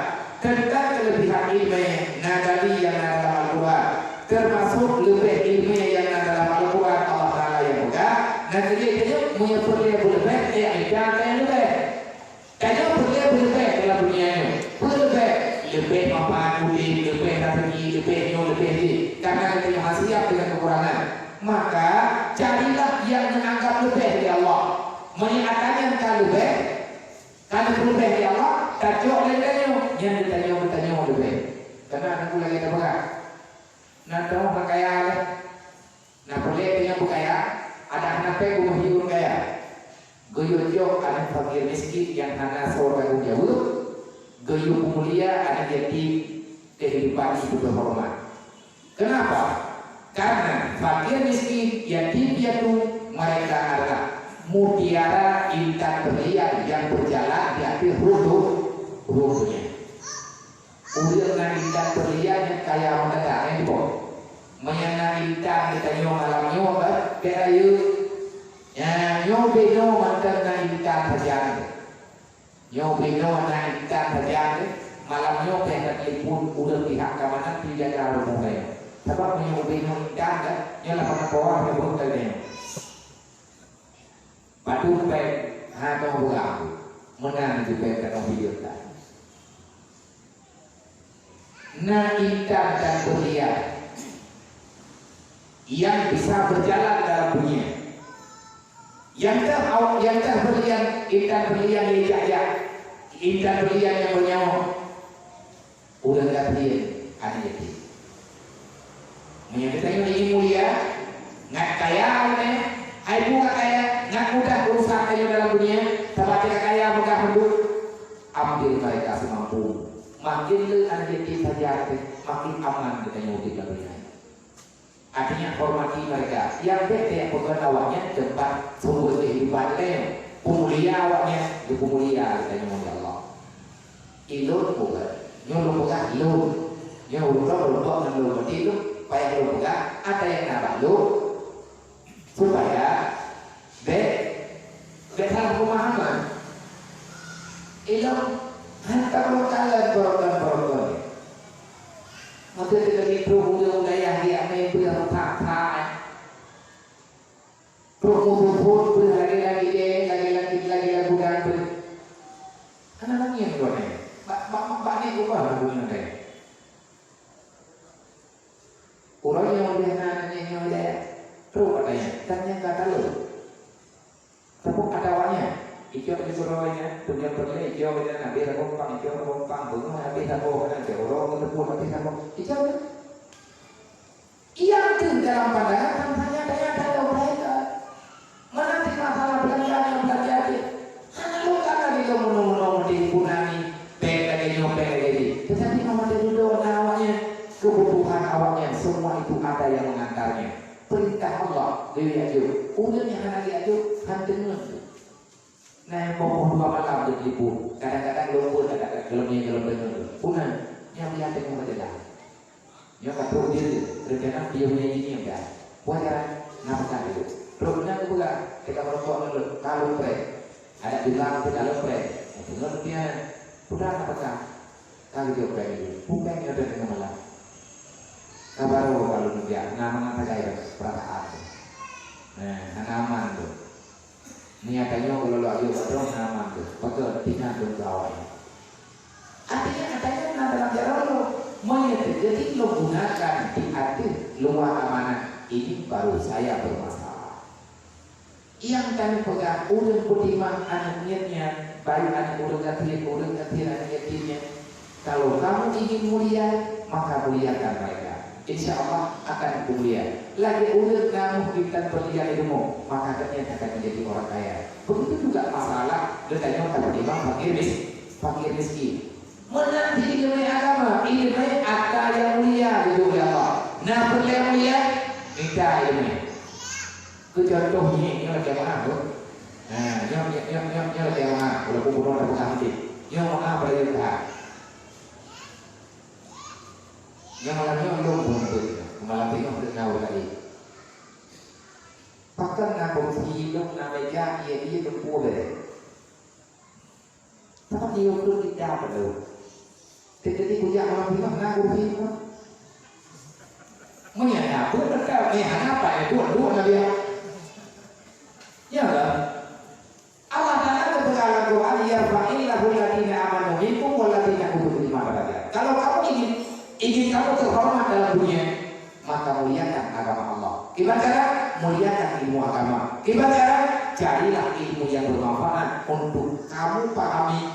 tentang kelebihan ilmu nadali yang ada dalam Al-Quran, termasuk lebih ilmu yang ada dalam Al-Quran Allah Taala yang muda. Nanti dia punya perlu lebih yang lebih. Kaya boleh dalam dunia ini, lebih manfaat lebih rezeki, lebih ni. Karena kita yang masih siap dengan kekurangan, maka carilah yang menganggap lebih dari Allah, menyatakan yang kalau lebih dari Allah, tajuk lainnya yang ditanya lebih. Karena aku lagi ada berat. Nak tahu berkaya, nak boleh punya berkaya, ada anak pegu hidup kaya. Goyo anak fakir miskin yang hanya seorang jauh, goyo mulia anak yatim kehidupan hidup berhormat. Kenapa? Karena fakir miskin yatim piatu mereka adalah mutiara intan berlian yang berjalan di akhir ruhnya. Udah dengan intan berlian yang kaya mendadak yang dibawa. Menyana intan kita nyong alam nyong kaya nyo beno mantan na ikan terjadi, nyo beno na ikan terjadi, malam nyo pengen lipun udah pihak keamanan tidak ada mulai. Sebab nyo beno ikan kan, nyo lah pada bawah yang berutangnya. Batu pek, atau buang, menang juga kalau video tadi. Na ikan dan berlian yang bisa berjalan dalam dunia. Yang berlian, ikan berlian yang jajak, ikan berlian yang bernyawa, udah tak berlian, ada jadi. Menyebutkan ini mulia, nggak kaya, hai buka kaya, nggak mudah berusaha kaya dalam dunia, tapi kaya mudah hidup, ambil mereka semampu. makin le anjeti saja makin aman katanya uti kabeh. Artinya hormati mereka. Yang beda yang bukan awaknya tempat sumber kehidupan lem. Pemulia awaknya di pemulia katanya Allah. Ilun bukan, nyuruh bukan ilun. Nyuruh lupa dengan lu berarti itu supaya lu bukan ada yang nambah lu supaya salah pemahaman. Ilun hantar kalian program. Maka kita diperhubung dengan yang dia punya tak perhubung lagi bukan anak yang dua ni, bak ni ubah lagunya deh. Orang yang udah nanya yang udah terus katanya, tanya kata lu, tapi ada awalnya. Ijo di suraunya, dunia perle, ijo kita nabi rampang, bunga nabi rampang, nanti orang ketemu nabi rampang, ijo. Yang itu dalam pandangan kan hanya tanya mereka. Menanti masalah belanjaan yang belanja hanya karena dia menunggu di punani, nyopeng lagi. Tetapi nama dia dulu awalnya kebutuhan awalnya semua itu ada yang mengantarnya. Perintah Allah diaju, udah yang anak diaju hantengan. Nah, pokok 2 malam berlibur, kadang-kadang lumpur, kadang-kadang gelap benar. Punan, yang dia tengok aja. Yang tak perlu dia, rencana dia punya ini yang dah. Wajar, nafkah itu. Terusnya pula, kita merokok dulu, kalau pre, ada bilang kita kalau pre, dengar dia, udah nafkah, kalau dia pre itu, bukan yang ada dengan malam. Kabar kalau dia, nama saya perasaan. Nah, aman tu. Niatannya kalau lagi betul aman tu, betul tinggal tu kawan. Artinya katanya dalam jalan lo, jadi lo gunakan di hati luar amanah ini baru saya bermasalah. Yang kami pegang udah budiman anaknya, baik anak udah kathir anak yatimnya. Kalau kamu ingin mulia, maka muliakan mereka. Insya Allah akan mulia. Lagi udah kamu kita berlian ilmu, maka ternyata akan menjadi orang kaya. Begitu juga masalah ditanya kepada imam fakir miskin. Menanti ilmu agama, ilmu ada yang mulia itu ya Allah. Nah, yang mulia minta ilmu. Kecontohnya ini lagi mana tu? Nah, yang lagi mana? Kalau kuburan ada bukan mati. Yang mana berita? Yang malamnya belum buntut, malam tengok berkau lagi. Pakai ngabung hidup namanya dia tempur deh. Tapi dia belum tidak perlu. Jadi punya malam tengok ngabung hidup. Menyana pun berkau, apa itu dua dia. Ya lah. Allah Taala berkata Quran ya fa'illahu ladina amanu minkum waladina utul ilma. Kalau kamu ingin kamu terhormat dalam dunia, maka muliakan agama Allah. Gimana cara? Muliakan ilmu agama. Gimana cara? Carilah ilmu yang bermanfaat untuk kamu pahami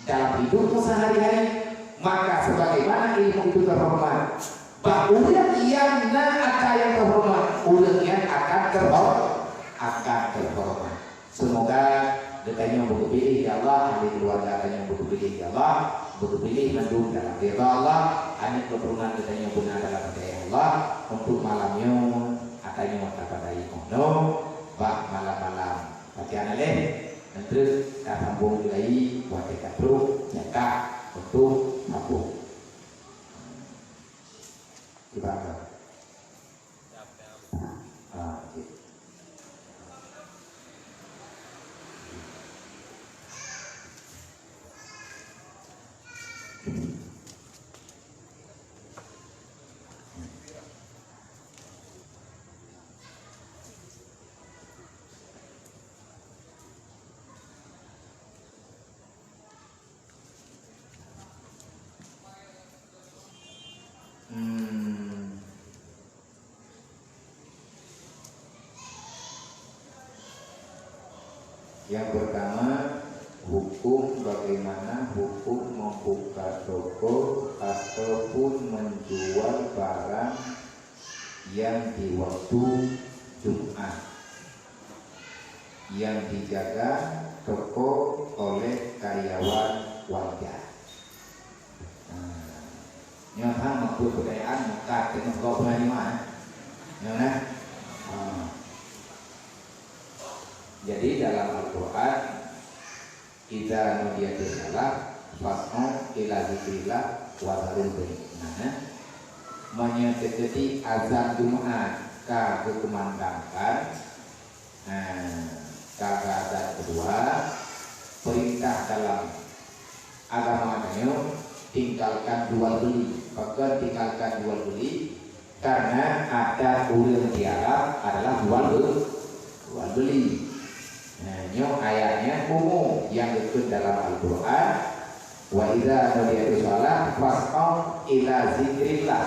dalam hidupmu sehari-hari. Maka sebagaimana ilmu itu terhormat, ulah yang akan yang terhormat, ulah yang akan terhormat. Semoga dekatnya butuh pilih ya Allah, ahli keluarga yang butuh pilih ya Allah, butuh pilih mendung dalam ridha Allah, anak keturunan dekatnya benar dalam ridha Allah. Untuk malamnya atanya matapadai kono, bak malam-malam bacaan leh, nanti kita sambung lagi buat kita terus nyata untuk mabuk. Gimana? Yang pertama, hukum bagaimana hukum membuka toko ataupun menjual barang yang di waktu Jumat yang dijaga toko oleh karyawan warga. Nah, Nyata makhluk budayaan maka dengan kau pernah di mana? Nyata. Jadi dalam Al-Quran kita nudia salah fas'u ila zikrillah wa dzarul bai'. Menyeketi azan Jumat ka kekumandangkan. Kakak azan kedua perintah dalam agama Melayu tinggalkan jual beli. Maka tinggalkan jual beli karena ada ulil di Arab adalah jual beli. Nah, ayatnya umum yang ikut dalam Al-Quran. Wa idza nudiya shalah fas'au ila zikrillah.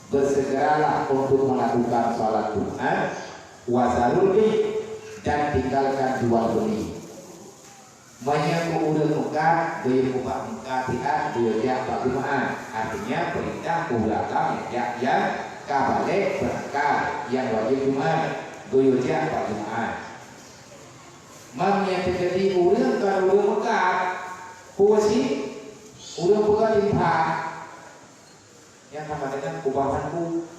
Bersegeralah untuk melakukan salat Jumat wa zarul bai' dan tinggalkan jual beli. Banyak ulul muka, daya muka muka tidak, daya pak Jumat. Artinya perintah ke belakang yang kabalik berangkat yang wajib Jumat, daya pak Jumat. Mamnya terjadi ulul kan ulul muka, puasi ulul muka limpah. Yang sama dengan kubahanku,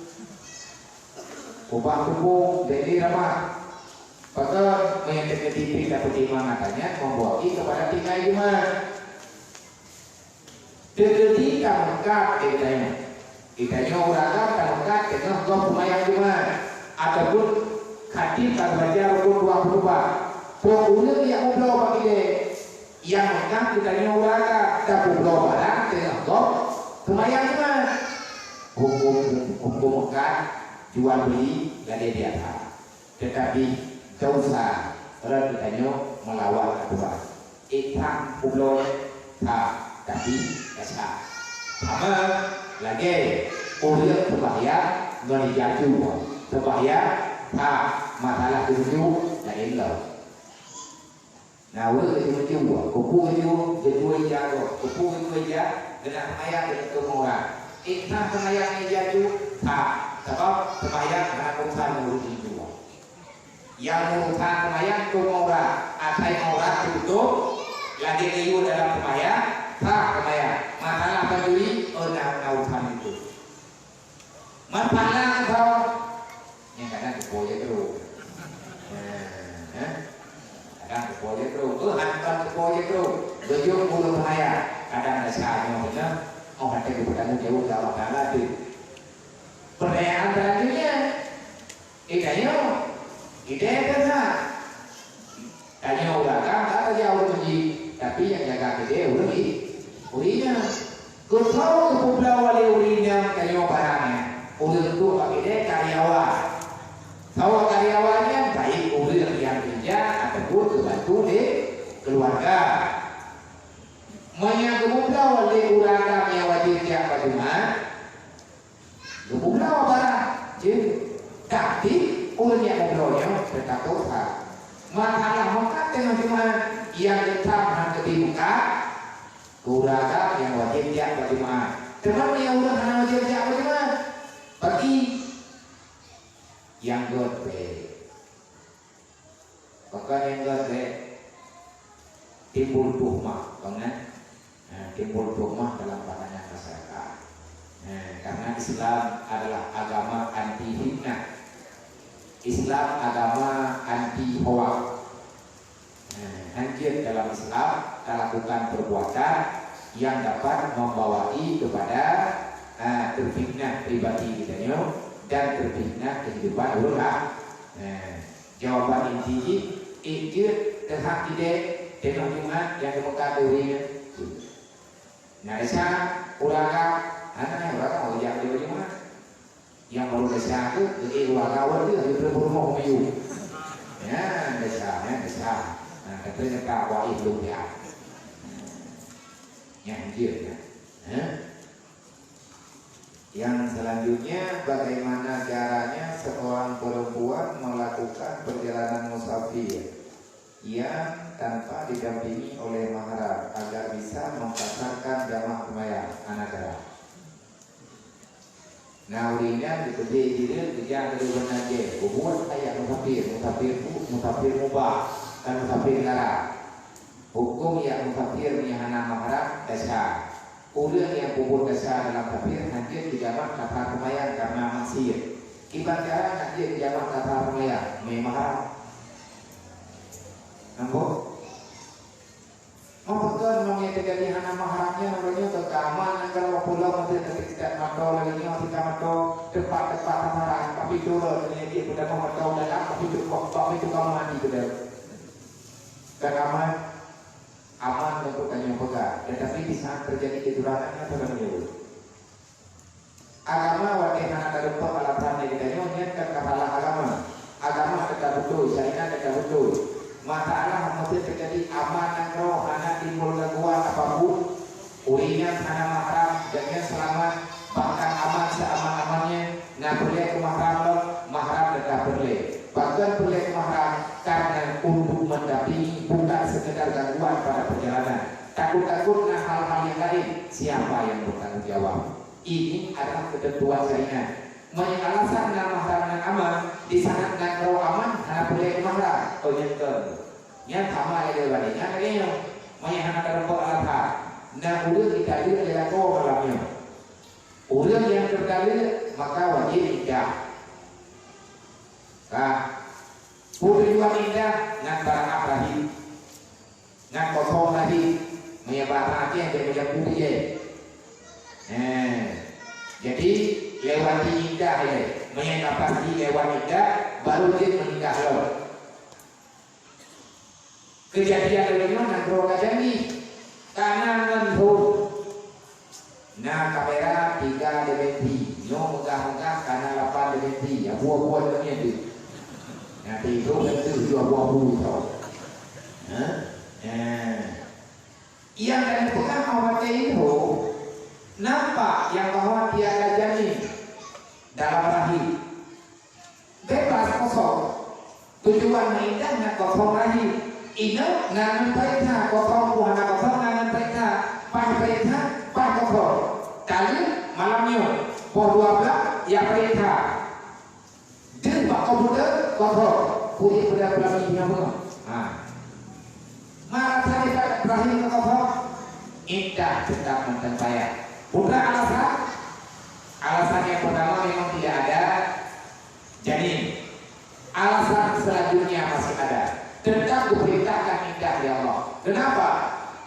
kubahku dari ramah. Maka menyebutkan TV dapat katanya membawa kepada tinggal Jumat. Ketika mengkat kitanya uragam dan mengkat dengan kau pemayang Jumat ataupun hadis dan baca rukun 22. Pokoknya yang ngobrol bagi dia yang mengkat kitanya uragam dan ngobrol barang dengan kau pemayang Jumat. Hukum mengkat jual beli gak ada di atas, tetapi dosa orang ditanya melawan aturan. Ikham pulau tapi kasar. Sama lagi uliat berbahaya menjatuh berbahaya masalah tujuh dan ilah. Nah uliat itu tujuh, kupu itu jatuh jatuh, kupu itu aja dengan ayat dengan kemurah. Ikham penayang jatuh sebab sembahyang dengan urusan urusan jiwa. Yang urusan sembahyang itu orang, atai orang tutup lagi liu dalam sembahyang, sembahyang. Masalah berdiri urusan itu. Masalah kau yang kadang kepoya terus, kadang kepoya terus, hantar kepoya terus, bejung bulu sembahyang, kadang ada sahnya benar, ada kebutuhan jauh dalam dalam itu. Pertanyaan selanjutnya, idenya, ide benar. Tanya ulangkan, kata jauh uji, tapi yang jaga ide urinya. Kau tahu kepulau wali urinya tanya barangnya, uri itu ide karyawan. Tahu karyawannya baik uri yang kerja ataupun kebantu di keluarga. Banyak kepulau wali urangkan yang wajib siapa Jumat. Kemudian barang, tapi ulnya ngobrolnya tetap dosa. Masalah mengkat dengan cuma yang tetap dan ketimpa, kurang yang wajib dia bagaimana? Teman yang udah wajib dia bagaimana? Bagi yang gede, bahkan yang gede timbul tuhmah, banget, timbul tuhmah dalam pandangan masyarakat. Karena Islam adalah agama anti fitnah, Islam agama anti hoak. Hancur dalam Islam kita lakukan perbuatan yang dapat membawai kepada terfitnah pribadi kita dan terfitnah kehidupan orang. Jawaban inti itu terhak ide dengan Jumat yang kemukadunya. Nah, desa ulangkan anak orang mau yang dia cuma yang baru desa itu jadi kawan itu harus berumur mayu ya desanya desa. Nah katanya kawah itu ya yang dia yang selanjutnya bagaimana caranya seorang perempuan melakukan perjalanan musafir yang tanpa didampingi oleh mahram agar bisa mengkasarkan jamaah sembahyang anak darah. Nah, urinya dikebih diri kerja dari benaje. Hubungan kayak musafir mubah dan musafir negara. Hukum yang musafir nyahana mahram dasar. Ulah yang kubur dasar dalam kafir hadir dijamak kata kemayang karena maksiat. Kibat cara hadir dijamak kata kemayang memang haram. Nampak? Mungkin mungkin terjadi hana maharamnya namanya kegaman kalau pulau masih tidak matau lagi ni masih matau tempat-tempat haram tapi dulu dia sudah matau dalam tapi itu kamu mandi sudah. Kegaman aman untuk tanya pegang, tetapi di saat terjadi kecurangannya sudah menyebut. Agama wajibnya ada rupa alasan yang ditanya kan katalah agama tetap betul, syariat tetap betul. Masalah mesti terjadi aman roh anak timbul gangguan apapun, urinya karena mahram jangan selamat bahkan aman seaman-amannya, nak boleh ke mahram tetap boleh. Bahkan boleh ke mahram karena untuk mendampingi bukan sekedar gangguan pada perjalanan. Takut-takutnya hal-hal yang lain, siapa yang bertanggung jawab? Ini adalah ketentuan syariat. Alasan nama mahram dan aman di sana dan roh aman karena boleh ke mahram. Oh nyentuh, yang sama ada lagi. Yang lainnya, menyenangkan terlalu alat. Nah udah kita ada adalah kau malamnya. Udah yang terkali maka wajib nikah. Tujuan indah ngan barang abrahi ngan kosong lagi menyebarkan yang dia putih jadi lewat indah ya menyangka lewat indah baru dia menikah loh kejadian dari mana ngan jadi karena nganhum nah kamera 3 DBT nyong megah-megah karena 8 DBT ya buah-buah itu nanti itu tentu juga buah-buah tau. Yang dari pegang awal itu nampak yang bahwa dia ada janin dalam rahim bebas kosong tujuan indahnya kosong rahim ini ngangan perintah kosong buhana kosong ngangan perintah pan kosong kali malamnya buah 12 ya perintah dan pak komputer kosong pulih pada pelaminya pun malah tadi pada rahim kosong indah tetap mantan saya bukan alasan yang pertama memang tidak ada janin alasan selanjutnya masih ada tetap diperintahkan indah ya Allah kenapa?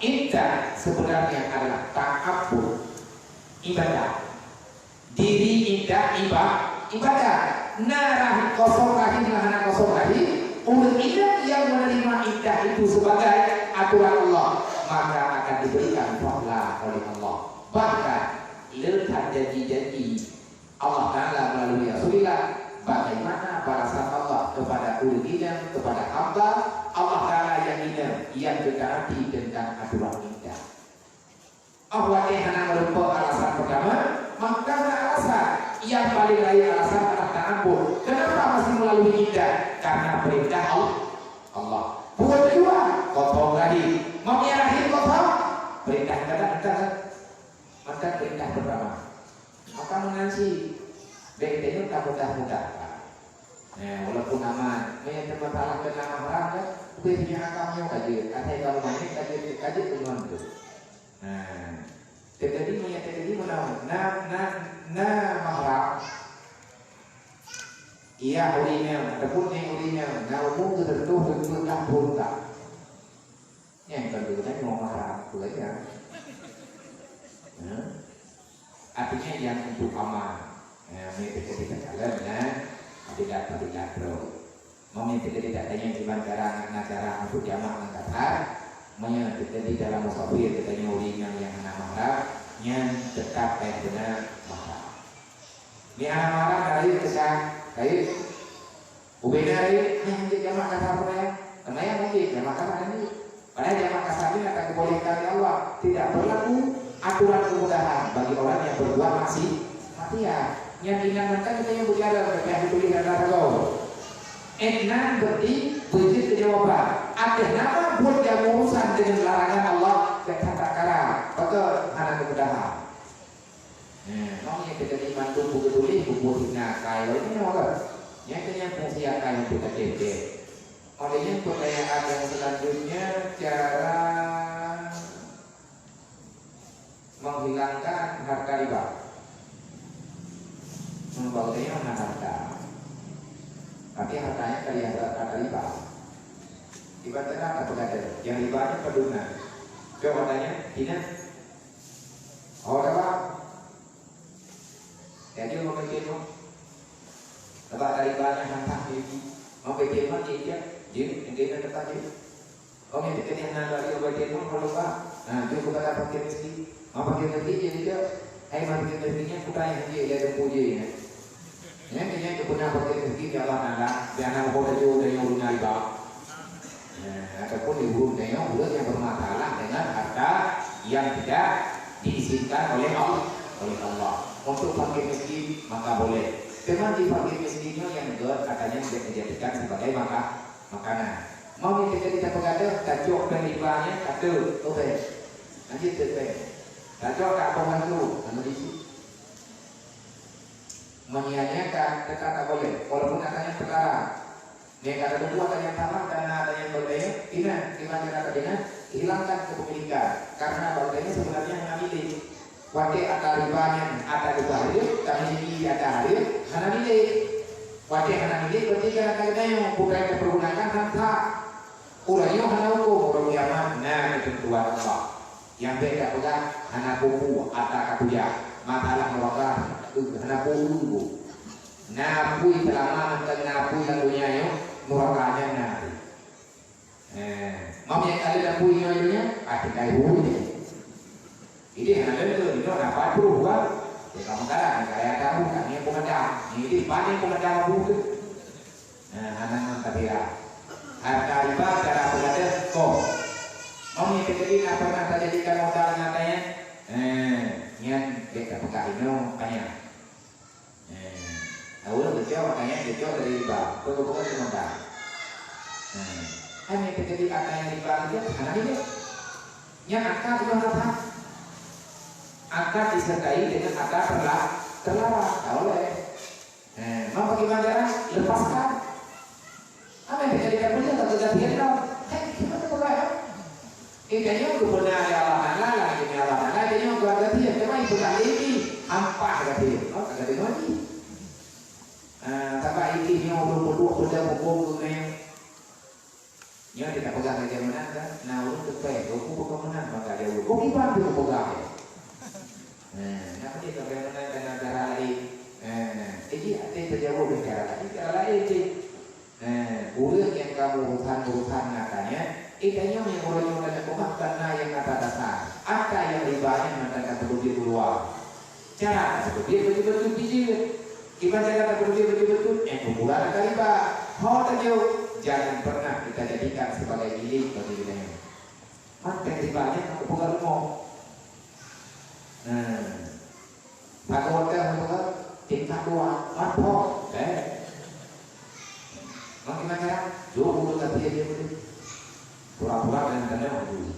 Indah sebenarnya adalah ta'abbud ibadah diri indah ibadah nah kosong rahim lahana kosong rahim umat indah yang menerima indah itu sebagai aturan Allah maka akan diberikan pahala oleh Allah bahkan letak janji-janji Allah Ta'ala melalui Rasulullah bagaimana balasan Allah kepada umatnya kepada hamba Allah Ta'ala yang indah yang ditaati tentang aturan indah Allah Ta'ala merupakan alasan pertama maka alasan yang paling lain alasan adalah ta'abbud. Kenapa masih melalui indah? Karena perintah Allah. Bukan kedua, kosong rahim. Maunya rahim kosong. Perintah maka perintah pertama. Maka mengansi. Baik-baiknya tak mudah-mudah. Nah, walaupun aman, yang termasalah dengan haram kan, punya akamnya kaji. Katanya kalau banyak kaji teman tu. Nah, terjadi mana? Nah mahram. Ia urinya, ataupun yang urinya, namun tentu tak buruk. Yang kedua mau mahram, boleh ya. Artinya yang untuk aman. Ini tidak tidak bro. Mungkin tidak tanya gimana cara untuk jamaah angkatan. Menjadi di dalam musafir kita urinya yang mahram. Yang tetap kayak benar mahram. Ini anak mahram dari kesan, dari ubeda dari yang jamaah kata apa ya? Karena yang mungkin jamaah kata ini, padahal jamaah kasar ini akan dibolehkan oleh Allah. Tidak berlaku aturan kemudahan bagi orang yang berbuat maksiat. Yang diingatkan kita yang bicara yang ditulis dalam kau. Enak berarti wujud kejawaban. Ada nama buat yang urusan dengan larangan Allah dan kata kara. Betul, anak kemudahan. Yang kita dimantu buku tulis buku hina kalau ini apa? Yang fungsi akan yang kita cek. Olehnya pertanyaan yang selanjutnya cara menghilangkan harta riba. Membawanya mana harta, tapi hartanya kali harta riba. Ibaratnya apa berkata? Yang ribanya pedunan. Coba tanya, Tina. Oh, apa? Jadi mau bikin mau? Lepas dari ribanya hantar diri, mau bikin mau dia, dia dekat dia. Oh, yang bikin yang nanda dia bikin mau kalau apa? Nah, dia bukan apa bikin mesti, mau bikin mesti dia juga. Hai, mau bikin mestinya bukan yang dia tempuh dia. Yang ini kepunyaan bikin mesti dia Allah nanda, dia nanda boleh juga yang urut riba. Ataupun diurut dengan urut yang bermasalah dengan harta yang tidak diizinkan oleh Allah. Untuk fakir miskin maka boleh. Cuma di fakir miskinnya yang kedua katanya tidak dijadikan sebagai makanan. Mau kita pegada, tajuk dan ribanya kata, oke. Nanti terus, tajuk tak pembantu, analisis. Menyanyikan tetap tak boleh, walaupun katanya terlarang. Yang kata kedua ada yang sama karena ada yang berbeda. Gimana katanya? Hilangkan kepemilikan karena berbeda sebenarnya hanya milik. Waktu ada ribanya, ada riba hadir, kami ini ada hadir, hana milik. Waktu hana milik, berarti kadang-kadang yang bukan dipergunakan tanpa urainya hana hukum, orang kiamat. Nah, itu ketentuan Allah. Yang beda pegang hana buku, ada kapuja, masalah merokah, hana buku. Napui selama tentang napui lalunya yo, merokahnya nabi. Mau yang kali napui nyonya, ada kayu ini. Ini ada itu apa berubah? Ya kamu kadang kayak kamu kan yang pemadam. Ini paling pemadam buku. Nah, anak kafira. Harta riba cara berada kok. Mau yang terjadi apa pernah terjadi kalau modal nyatanya? Yang kita pakai ini banyak. Awal kecil makanya kecil dari riba. Bukan modal. Hanya terjadi apa yang riba itu anak ini. Yang akal itu apa? Akad disertai dengan akad terlarang, tak boleh. Mau bagaimana cara? Lepaskan. Apa yang dijadikan beliau tak terjadi dong? Gimana boleh? Kayaknya udah pernah ada alaman lah, ini alaman lah. Kayaknya udah ada dia, cuma itu kali ini ampah kata dia. Oh, kata dia lagi. Tapi ini yang udah hukum yang tidak pegang aja mana kan? Nah, untuk pay, hukum menang maka dia hukum gimana dia pegang? Nanti bagaimana dengan cara lain? Ini ada terjawab dengan cara lain. Cara lain sih. Urut yang kamu urusan katanya, itanya yang orang yang ada karena yang kata dasar. Ada yang ribanya mengatakan berbudi keluar. Cara seperti betul-betul bijak. Gimana cara berbudi betul-betul? Kumpulan riba. How terjauh? Jangan pernah kita jadikan sebagai milik bagi kita. Maka ribanya aku bukan rumah. Pak Hotel juga tingkat 2 lapor, mau gimana cara? Jauh tapi dia betul, pura-pura dan tanda dulu.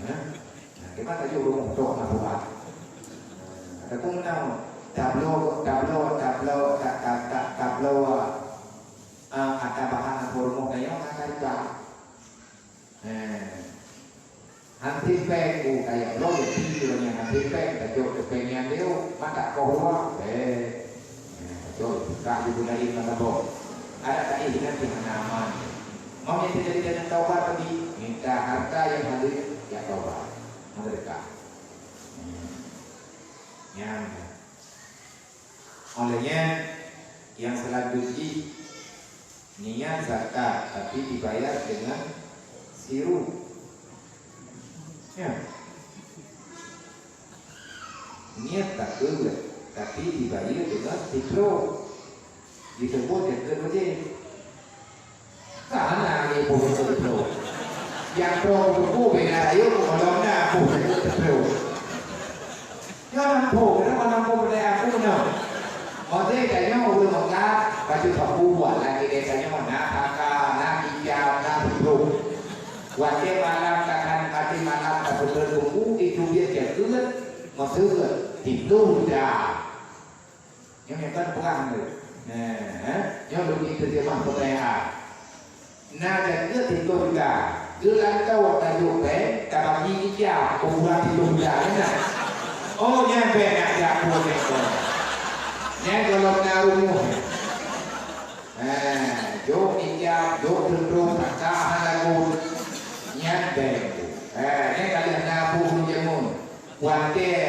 Nah, kita tadi udah ngomong lapor. Ada pun tablo kata bahan hormon kayak kata riba. Hampir peng, kayak lo yang tidurnya hampir peng, tajuk kepengen dia, mata kau tajuk buka di budaya mana boh, ada tadi nanti nama, mau yang terjadi dengan taubat tadi, minta harta yang hadir, ya taubat, mereka, yang, olehnya yang selanjutnya niat zakat tapi dibayar dengan sirup. Ya. Niat tak boleh, tapi dibayar dengan tikro. Disebut yang kedua karena dia boleh tikro. Yang pro buku beda ayo kalau nak buku tikro. Jangan pro, kenapa nak pro beda aku nak? Maksudnya kayaknya mau mengkat baju paku buat lagi desanya mana kakak, nak hijau, nak tikro. Wajib malam takkan hati malam tak bertemu itu dia jatuh masuk itu dah yang kan perang tu yang begitu dia mampu perang nah jadi itu juga gelang kau tajuk teh kalau gigi dia kurang di lumba oh nyampe nak jago neko kalau ngaruh jok ijab jok cenderung takah lagu nyampe ini kalian nabu jamun wante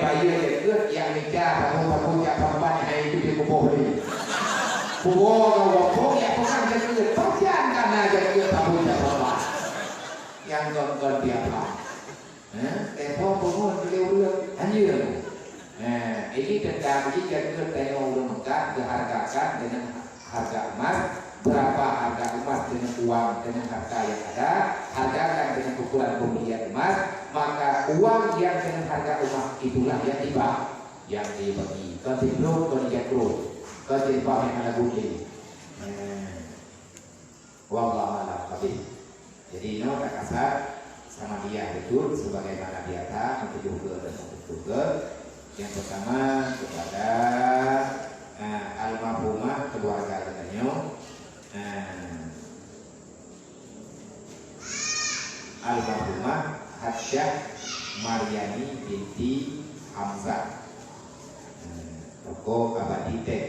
bayi dekat yang nikah kamu perempuan hai itu di kubuh ni kubuh ya bukan dekat pastian karena dekat kamu perempuan yang gon biasa kubuh beliau anjir ini tentang jika kita tengok dihargakan dengan harga emas berapa harga emas dengan uang dengan harga yang ada hargakan dengan ukuran pembelian emas maka uang yang dengan harga emas itulah yang dibagi ketimbang ketimbang yang ada bukti wallahu a'lam bishawab. Jadi ini tak kasar sama dia betul sebagaimana dia tak untuk juga dan untuk juga yang pertama kepada almarhumah keluarga katanya almarhumah Hadsyah Maryani binti Hamzah tokoh abadi teh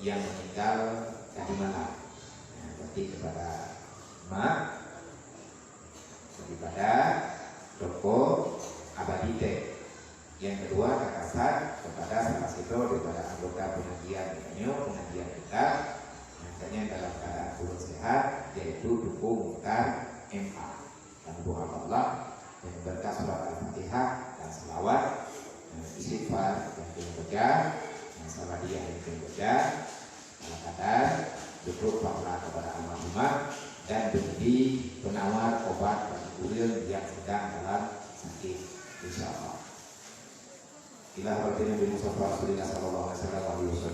yang meninggal tadi malam berarti kepada mak daripada tokoh abadi teh. Yang kedua kakasar kepada salah satu daripada anggota pengajian kita yang dalam keadaan pulih sehat yaitu Duku Mukhtar MA dan doa Allah dan berkah surat Al-Fatihah dan selawat istighfar yang dibaca salah dia yang dibaca dalam keadaan cukup pahala kepada almarhumah dan diberi penawar obat bagi kurir yang sedang dalam sakit insyaallah. Ila Rabbina bin Mustafa Rasulullah sallallahu alaihi wasallam wa alihi wasallam